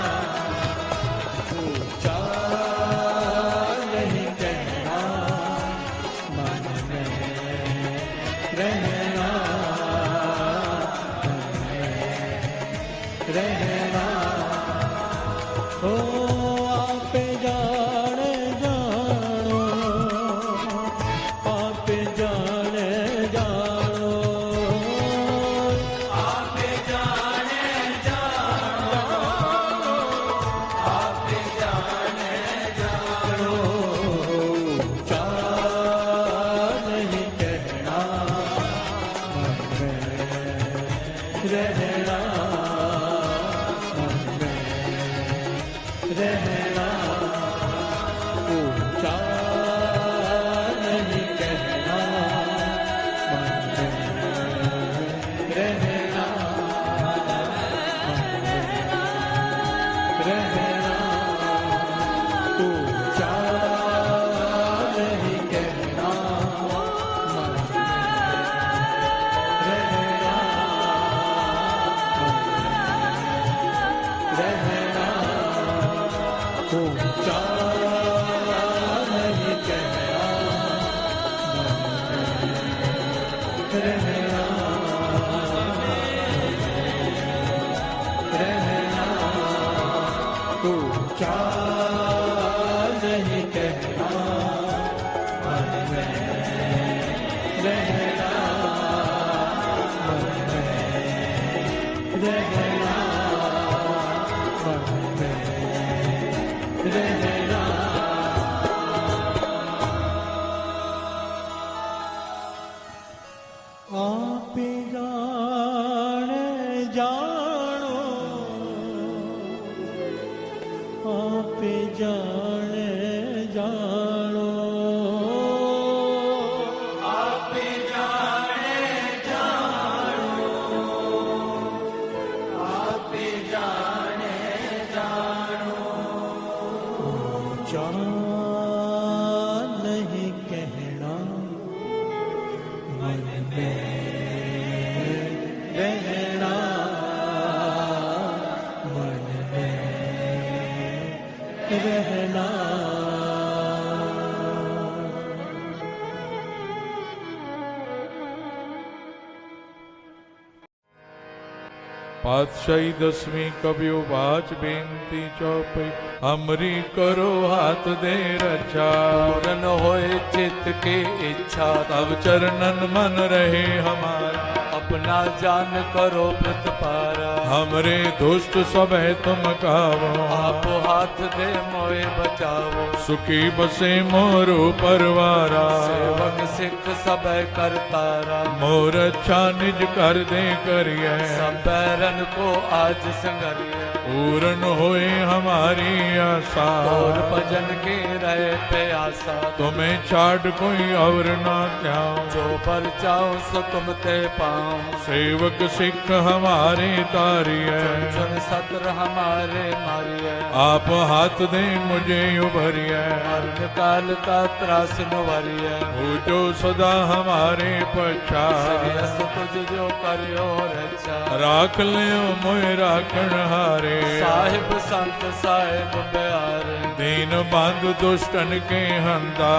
नहीं कहना, मन में रहना, मन में रहना। पातशाही दसवीं कबियो बाच बेनती चौपई, हमरी करो हाथ दे रक्षा। पूरन होए चित्त के इच्छा, तब चरणन मन रहे हमारा। अपना जान करो प्रतपारा। हमरे दुष्ट सब है तुम कावो, आप हाथ दे मोए बचावो। सुखी बसे मोरो परवारा। सेवक सिख सब करतारा, मोर अच्छा निज कर दे करिए। सब बैरन को आज संगरिए। पूर्ण होए हमारी आशा, और भजन के रहे प्यासा। तुम्हें छाड़ कोई और ना त्याऊं। जो पर चाहो सो तुम ते पाऊं। सेवक सिख हमारे तारिए, चुन सत्र हमारे मारिए। आप हाथ दे मुझे उभरिए। मरण काल का त्रास नुवरिए। हो जो सदा हमारे पछा। सरियस तुझ जो करियो रक्षा। राख लियो मोय राखण हारे। साहिब संत साहिब प्यारे। दीन बंधु दुष्टन के हंता।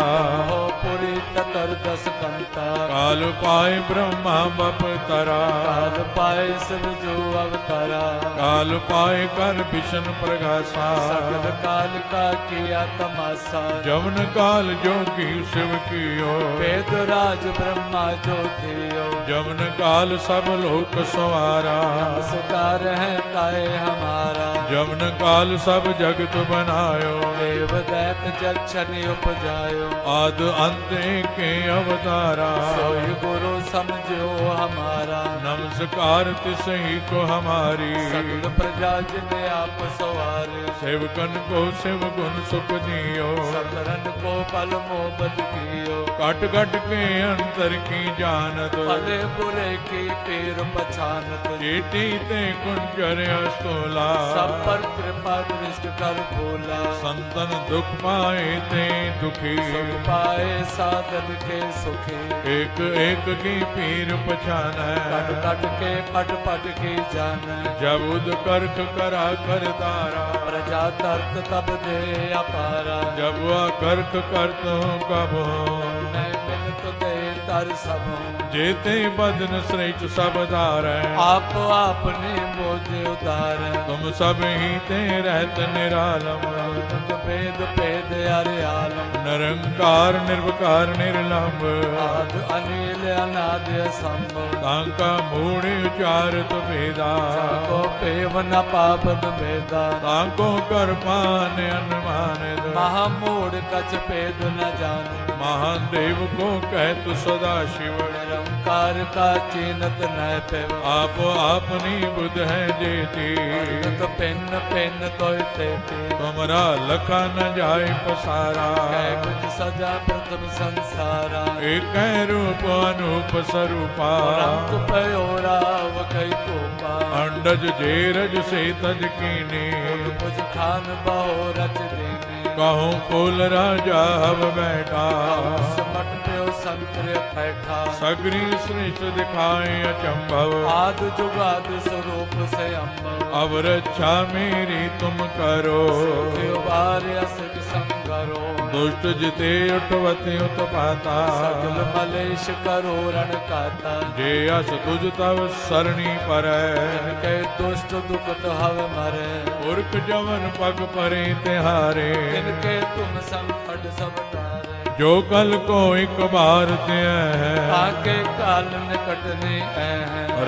हो पुरी ततर दस कंता। काल पाए ब्रह्मा बप तरा। काल पाए शिव जो अवतारा। काल पाए कर विष्णु प्रगासा। सकल काल का किया तमाशा। जवन काल जोगी शिव कियो। वेद राज ब्रह्मा जो थियो। जवन काल सब लोक सवारा। नमस्कार है ताए हमारा। जवन काल सब जगत बनायो। देव दैत जक्षण उपजायो। आद अंत के अवतारा। सोई गुरु समझो हमारा। नमस्कार तिसही को हमारी। सकल प्रजा जिने आप सवारे। सेवकन को शिव गुण सुख दियो। सकरन को पल मोहब्बत कियो। कट कट के अंतर की जानत। भले बुरे की पीर पछानत। चेटी ते कुंजर अस्तोला। सब पर कृपा दृष्ट कर भोला। संतन दुख पाए ते दुखी। सुख पाए साधन के सुखी। एक एक की पीर पछान। कट कट के पट पट की जान। जब उद करख करा कर तारा। प्रजा तर्क तब दे अपारा। जब वह करख करत हूँ कब मैं बिनत दे तर सब। जेते बदन श्रेष्ठ सब धार। आप आपने मोझे उतार। तुम सब ही ते रहत निरालम। तुम भेद भेद अरे आलम। निरंकार निर्विकार निर्लंब। आद अनिल अनाद संभव। तांका मूढ़ उचारत भेदा। को पेव न पापद भेदा। तांको कर पान अनुमानित। महामूढ़ कछ भेद न जान। महादेव को कहत सदा शिव। निरंकार का चीनत न पेव। आप अपनी बुध है जेती। तो पिन पिन तो तेती। तुमरा लखा न जाय पसारा। कै कुछ सजा प्रथम संसारा। एक रूप अनूप स्वरूपा। रंग पयोराव कई कोपा। अंडज जेरज से तज कीने। कुछ खान बहो रच देने। कहूँ कुल राजा हव बैठा। समट प्यो संतरे बैठा। सगरी श्रेष्ठ दिखाए अचंभव। आद जुगाद स्वरूप से अम्बव। अब रक्षा मेरी तुम करो। असुख संगरो। दुष्ट जिते उठवते उत्पाता। सकल मलेश करो रण काता। जे अस तुझ तव सरणी पर। इनके दुष्ट दुखत हव मरे। पुरख जवन पग परे तिहारे। इनके तुम संकट सब तारे। जो कल को एक बार ते है। आके काल निकटने है।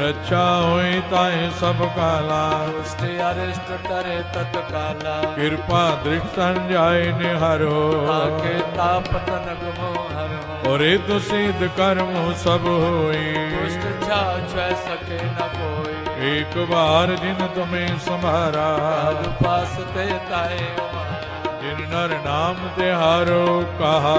रक्षा होई ताए सब काला। दुष्ट अरिष्ट टरे तत्काला। कृपा दृष्ट संजाय निहारो। आके ताप तनक मोहर। और तो सिद्ध कर्म सब होई। दुष्ट छा सके न कोई। एक बार जिन तुम्हें संभारा। पास ते ताए जिन नर नाम तिहारो कहा।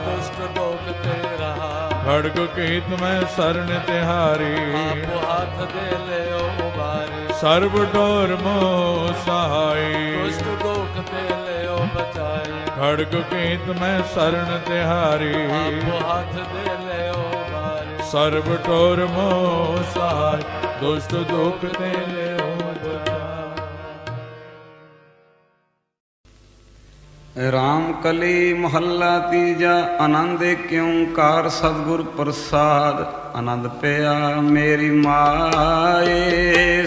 दुष्ट लोग ते रहा। खड़ग केत में शरण तिहारी। आप हाथ दे ले उबारी। सर्व डोर मोह सहाय। दुष्ट लोग ते ले बचाई। खड़ग कीत मैं शरण तिहारी आपो हाथ दे ले ओ बारे सर्व टोर मोह सहाय दुष्ट दुख ते ले ओ बचाय। राम कली महला तीजा आनंद क्यों कार सतगुर प्रसाद आनंद पिया मेरी माए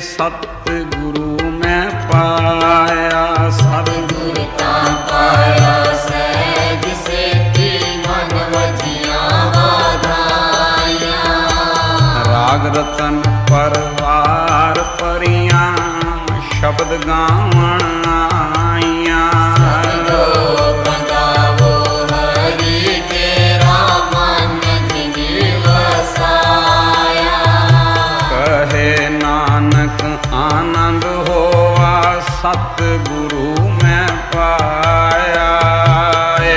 सतगुरु मैं पाया सतगुरु ता पाया सहज सेती मन वजिया वाधाया। राग रतन परवार परियां शब्द गावण आईयां बंदावो हरि तेरा मन जिनि वसाया। कहे नानक आनंद होवा सतगुरु मैं पाया ए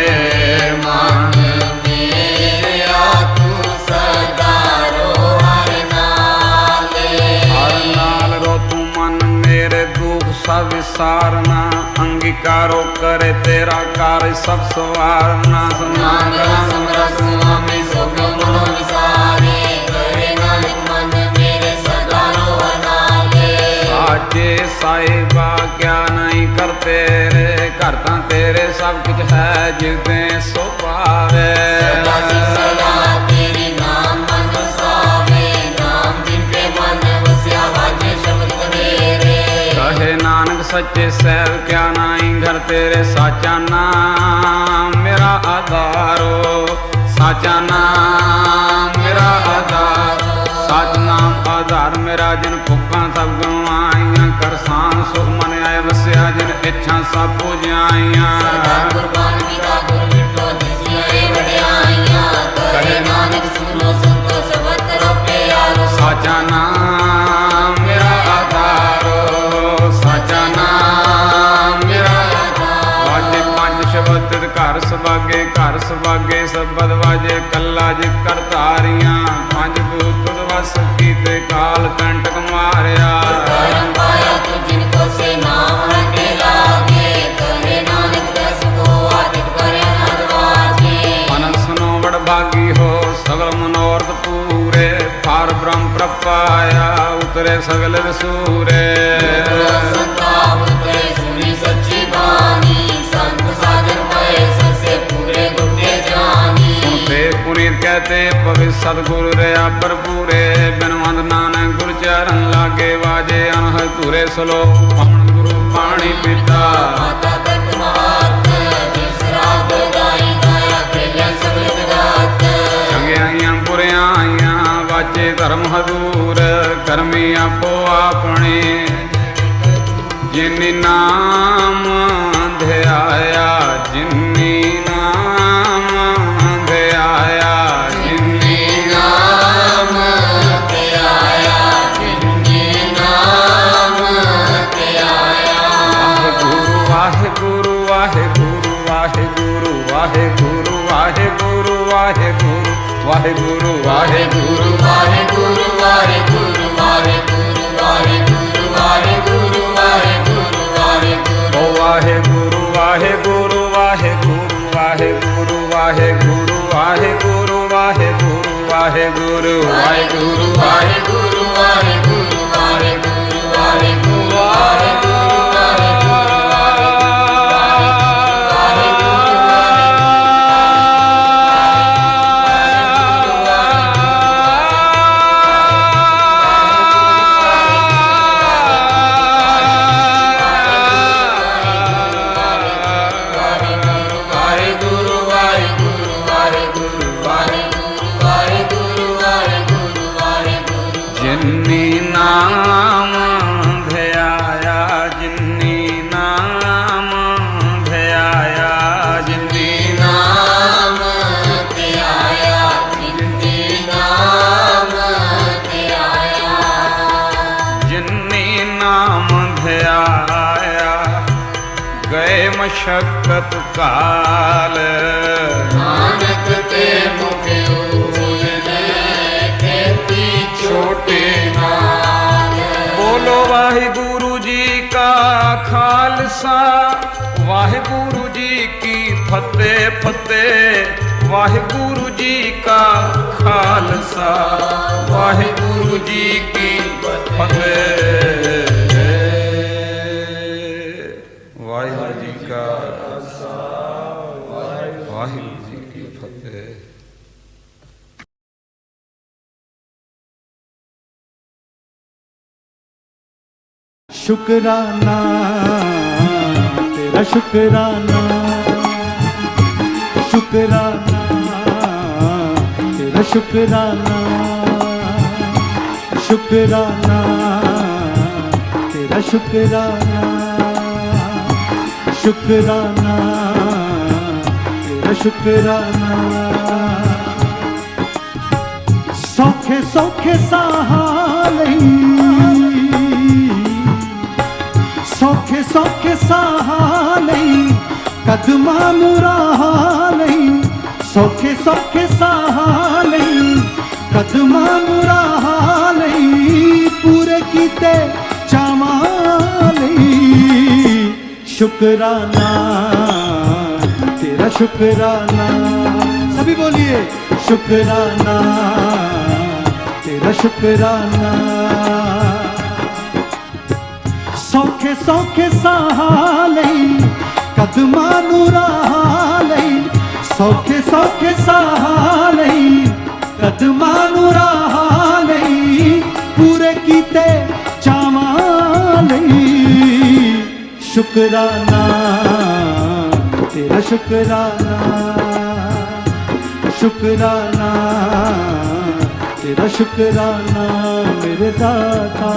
मन मेरा तू सदा रो हर नाले। हर नाल रो तू मन मेरे दुख सब विसारना अंगीकारो करे तेरा कार्य सब सवारना नागरा समरस स्वामी सोग्य मनो विसारे करे नानक मन मेरे सदा रो हर नाले। साचे साहिबा क्या नहीं करते रे करता तेरे सब कुछ है जिदे सो पावे। सदा सदा तेरी नाम मन वसावे नाम जिनके मन वस्या वाजे शब्द मेरे। कहे नानक सच्चे सैव क्या नहीं घर तेरे साचा नाम मेरा आधारो साचा नाम मेरा आधार साच नाम आधार मेरा जिन भुखा सब गवाइया करसान सुख मन आए वस्या जिन इच्छा सब पूजाइया। सदा कुर्बान किया गुर मिटो दिसिया ए वड्याइया करे नानक सुनो संतो सबत रो प्यारो। साचा नाम मेरा आधारो साचा नाम मेरा वाजे पंज शब्द घर सबागे शब्द वाजे कल्ला जी करतारियां पंज दूत वस कीते काल कंटक मारिया। परम पाया तू जिनको से नाम रटे लागे करे नानक दस को आदित करे नरवाजे। मन सुनो बड़ भागी हो सगल मनोरथ पूरे पार ब्रह्म प्रपाया उतरे सगल सूरे। संताप उतरे सुनी सच्ची बानी संत साधन पाए सबसे पूरे गुटे जानी। सुनते पुनीत कहते पवित्र सतगुरु रे पर पूरे बिनवंत नानक गुरु चरण लागे वाजे अनहद तुरे सलो पवन गुरु पानी पिता। माता तक महात जिसराग गाई गाया खेलिया सगल जगत। चंगियाइयां बुरियाइयां वाचे धर्म हदूर करमी आपो अपने जिन्नी नाम ध्याया जिन्नी नाम ध्याया जिन्नी नाम ते आया जिनके नाम ते आया। वाहेगुरु वाहेगुरु वाहेगुरु वाहेगुरु वाहेगुरु वाहेगुरु वाहेगुरु वाहेगुरु वाहेगुरु वाहेगुरु वाहेगुरु वाहेगुरु वाहेगुरु वाहेगुरु वाहेगुरु ओ वाहेगुरु वाहेगुरु वाहेगुरु वाहेगुरु वाहेगुरु वाहेगुरु वाहेगुरु वाहेगुरु वाहेगुरु वाहेगुरु वाहेगुरु वाहेगुरु वाहेगुरु जिन्नी नाम ध्याया जिन्नी नाम ध्याया जिन्नी नाम ते आया जिनके नाम ते आया। जिन्नी नाम ध्याया गए मशक्कत काल नानक ते मुख उजले खेती छोटे नाल। बोलो वाहिगुरु जी का खालसा वाहिगुरु जी की फतेह फतेह। वाहिगुरु जी का खालसा वाहिगुरु जी की फतेह। वाहिगुरु जी का खालसा वाहिगुरु जी की फतेह। शुक्राना तेरा शुक्राना, शुक्राना तेरा शुक्राना, शुक्राना तेरा शुक्राना, शुक्राना तेरा शुक्राना। सौखे सौखे सहाली, सौखे सौखे सहाली कदमा मुराली, सौखे सौखे सहाली कदमा मुराली। पूरे कीते चावाली शुक्राना तेरा शुक्राना। सभी बोलिए शुक्राना तेरा शुक्राना। सौखे सौखे सहाले कदमा नूराले, सौखे सौखे सहाले कदमा नूराले। पूरे कीते चावाले शुक्राना तेरा शुक्राना, शुक्राना तेरा शुक्राना मेरे दाता।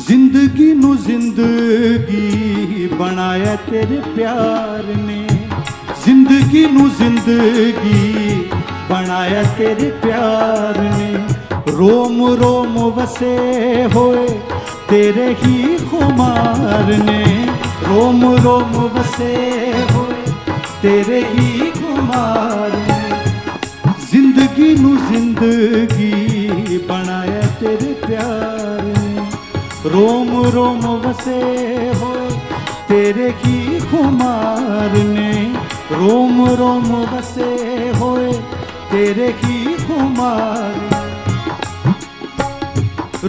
जिंदगी नू जिंदगी बनाया तेरे प्यार ने, जिंदगी नू जिंदगी बनाया तेरे प्यार ने। रोम रोम वसे होए तेरे ही खुमार ने, रोम रोम वसे होए तेरे ही खुमार ने। जिंदगी नू जिंदगी बनाया तेरे प्यार ने। रोम रोम वसे होए तेरे ही खुमार ने, रोम रोम वसे होए तेरे ही खुमार।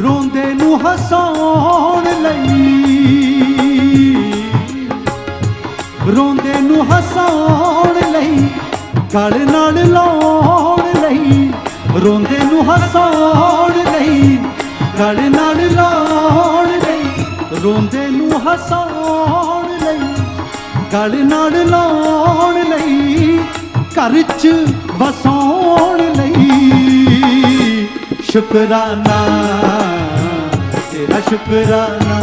रोंदे नू हसाउण लई, रोंदे नू हसाउण लई गल नाल लाउण लई। रोंदे नू हसाउण लई गल नाल लाउण लई, रोंदे नू हसाउण लई गल नाल लाउण लई। घर च वसाउण लई शुक्राना तेरा शुक्राना,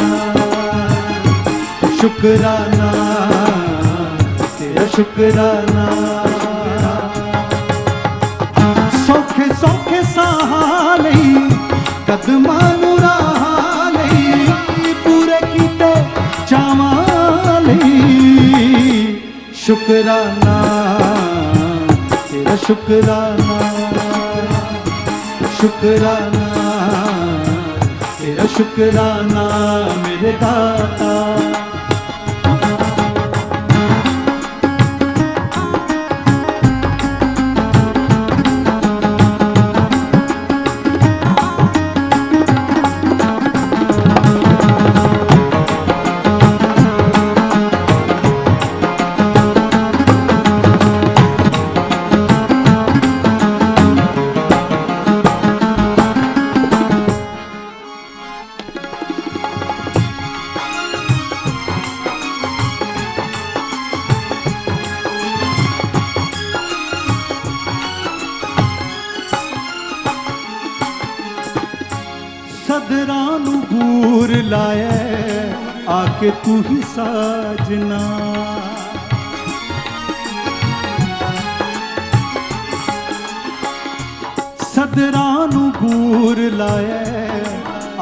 शुक्राना तेरा शुक्राना। सौखे सौखे सहाले कदमा नूराले। पूरे कीते चावाले शुक्राना तेरा शुक्राना, शुक्राना तेरा शुक्राना मेरे दाता। सदरां नू बूर लाया आके तू ही साजना। सदरां नू बूर लाया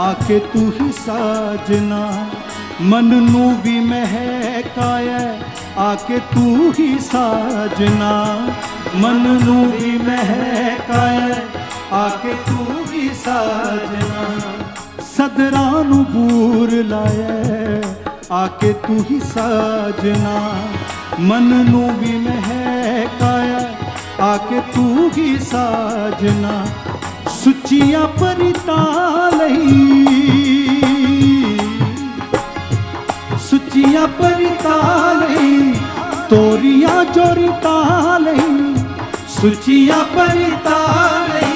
आके तू ही साजना, मन नू भी महकाया आके तू ही साजना, मन नू भी महकाया आके तू ही साजना। सदरां नू बूर लाया आके तू ही साजना, मन नू भी महकाया आके तू ही साजना। सुचिया परिता लई, सुचिया परिता लई, तोरिया जोरिता लई, सुचिया परिता लई,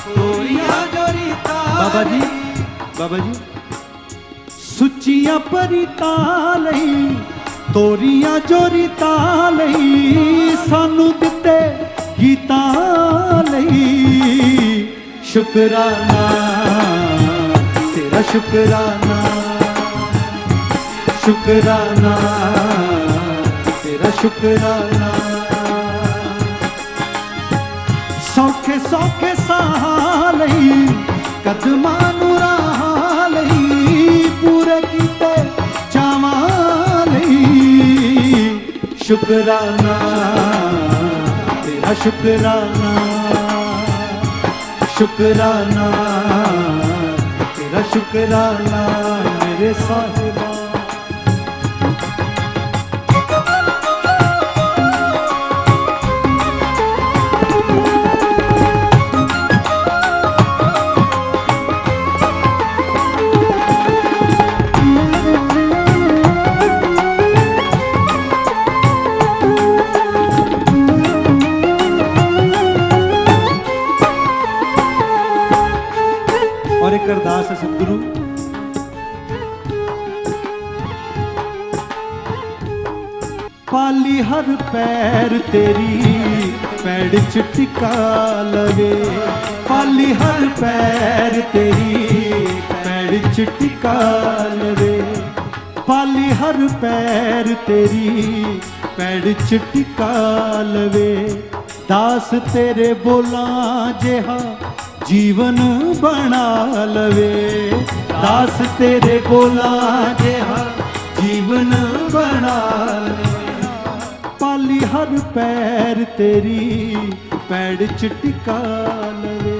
तोरिया जोरिता। बाबा जी, बाबा जी, सुचिया परिता लई, तोरिया जोरिता लई, सानू दिते गीता लई। शुकराना तेरा शुकराना, शुकराना तेरा शुकराना। सौखे सौखे साह लई, कदमां नू राह लई, पूरे कीते चावां लई। शुकराना तेरा शुकराना, शुकराना तेरा शुकराना मेरे साहिबा। और एक अरदास है सतगुरु, पाली हर पैर तेरी पैड़ च टिका लवे, पाली हर पैर तेरी पैड़ च टिका लवे, पाली हर पैर तेरी पैड़ च टिका लवे। दास तेरे बोला जेहा जीवन बना लवे, दास तेरे बोला जेहा जीवन बना लवे। पाली हर पैर तेरी पैड़ च टिका लवे,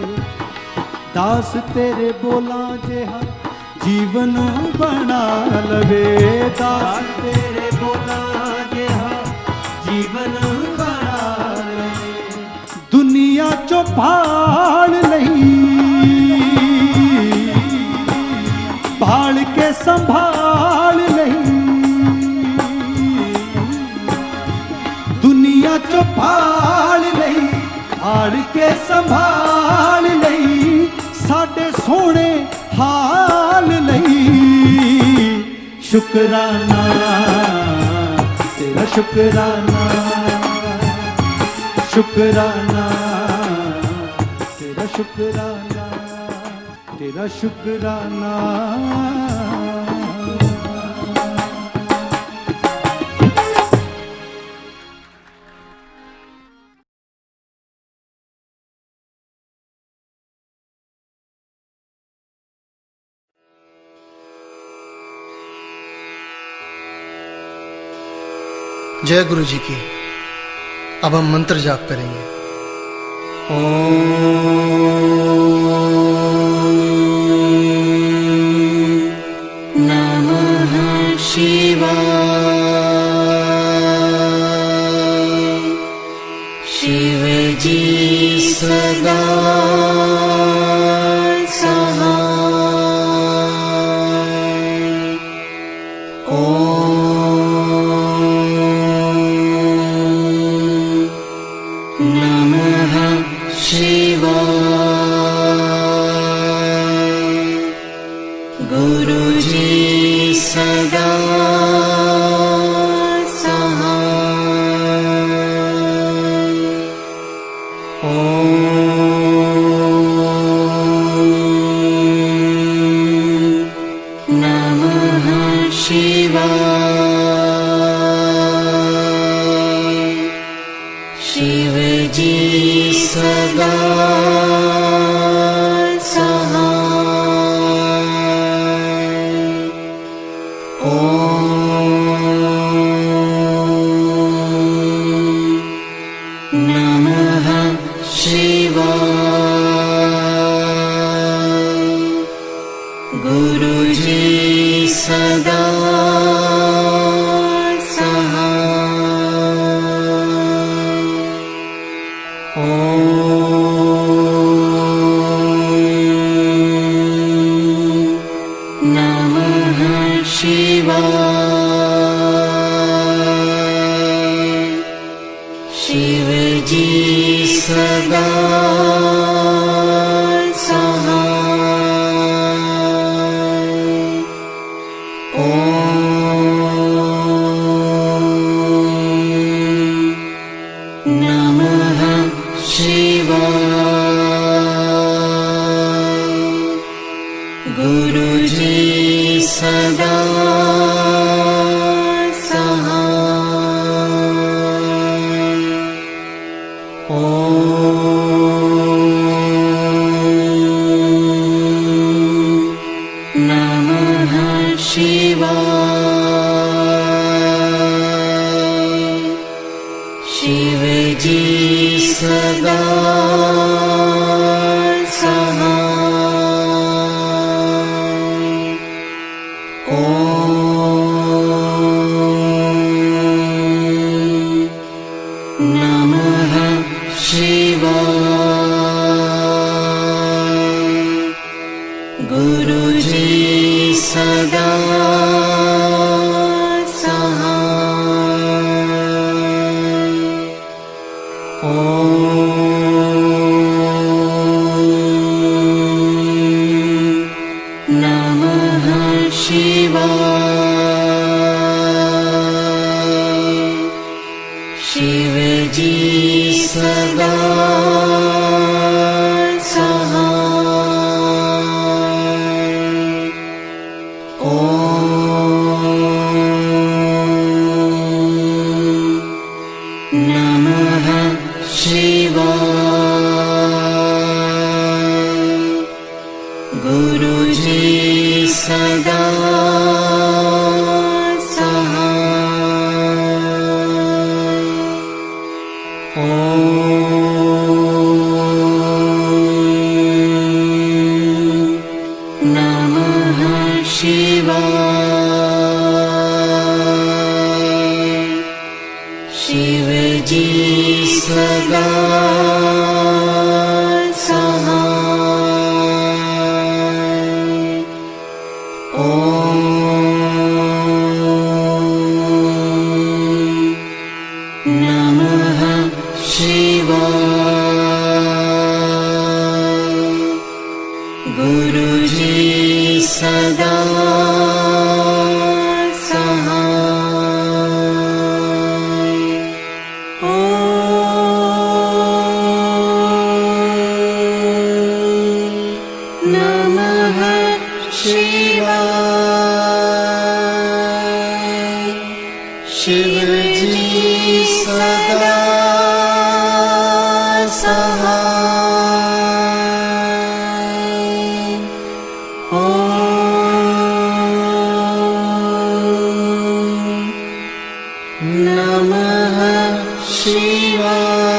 दास तेरे बोला जेहा जीवन बना लवे, दास तेरे बोला जेहा जीवन बना लवे। दुनिया चो भाल लई, भाल के संभाल लई, दुनिया चो भाल लई, भाल के संभाल लई, साडे सोने हाल लई। शुकराना तेरा शुकराना, शुकराना तेरा शुकराना, तेरा शुकराना। जय गुरु जी की। अब हम मंत्र जाप करेंगे। ओम नमः शिवाय। शिव जी सदा शिव जी सदा सदा शिव जी सदा सहाय। ओम नमः शिवाय। गुरु जी सदा शिव जी सदा सहाय। ओम नमः शिवाय। गुरु जी सदा शिव जी सदा सहाय। ओम नमः शिवाय। गुरु जी सदा शिव जी सदा सहाय। ओम नमः शिवाय। गुरु जी सदा शिव जी सदा सहाय। ओम नमः शिवाय।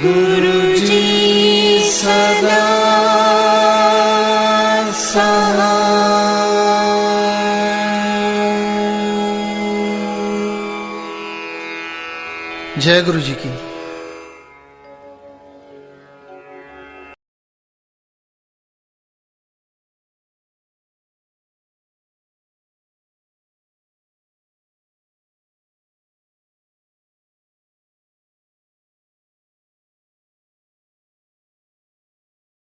गुरु जी सदा जय गुरु जी की।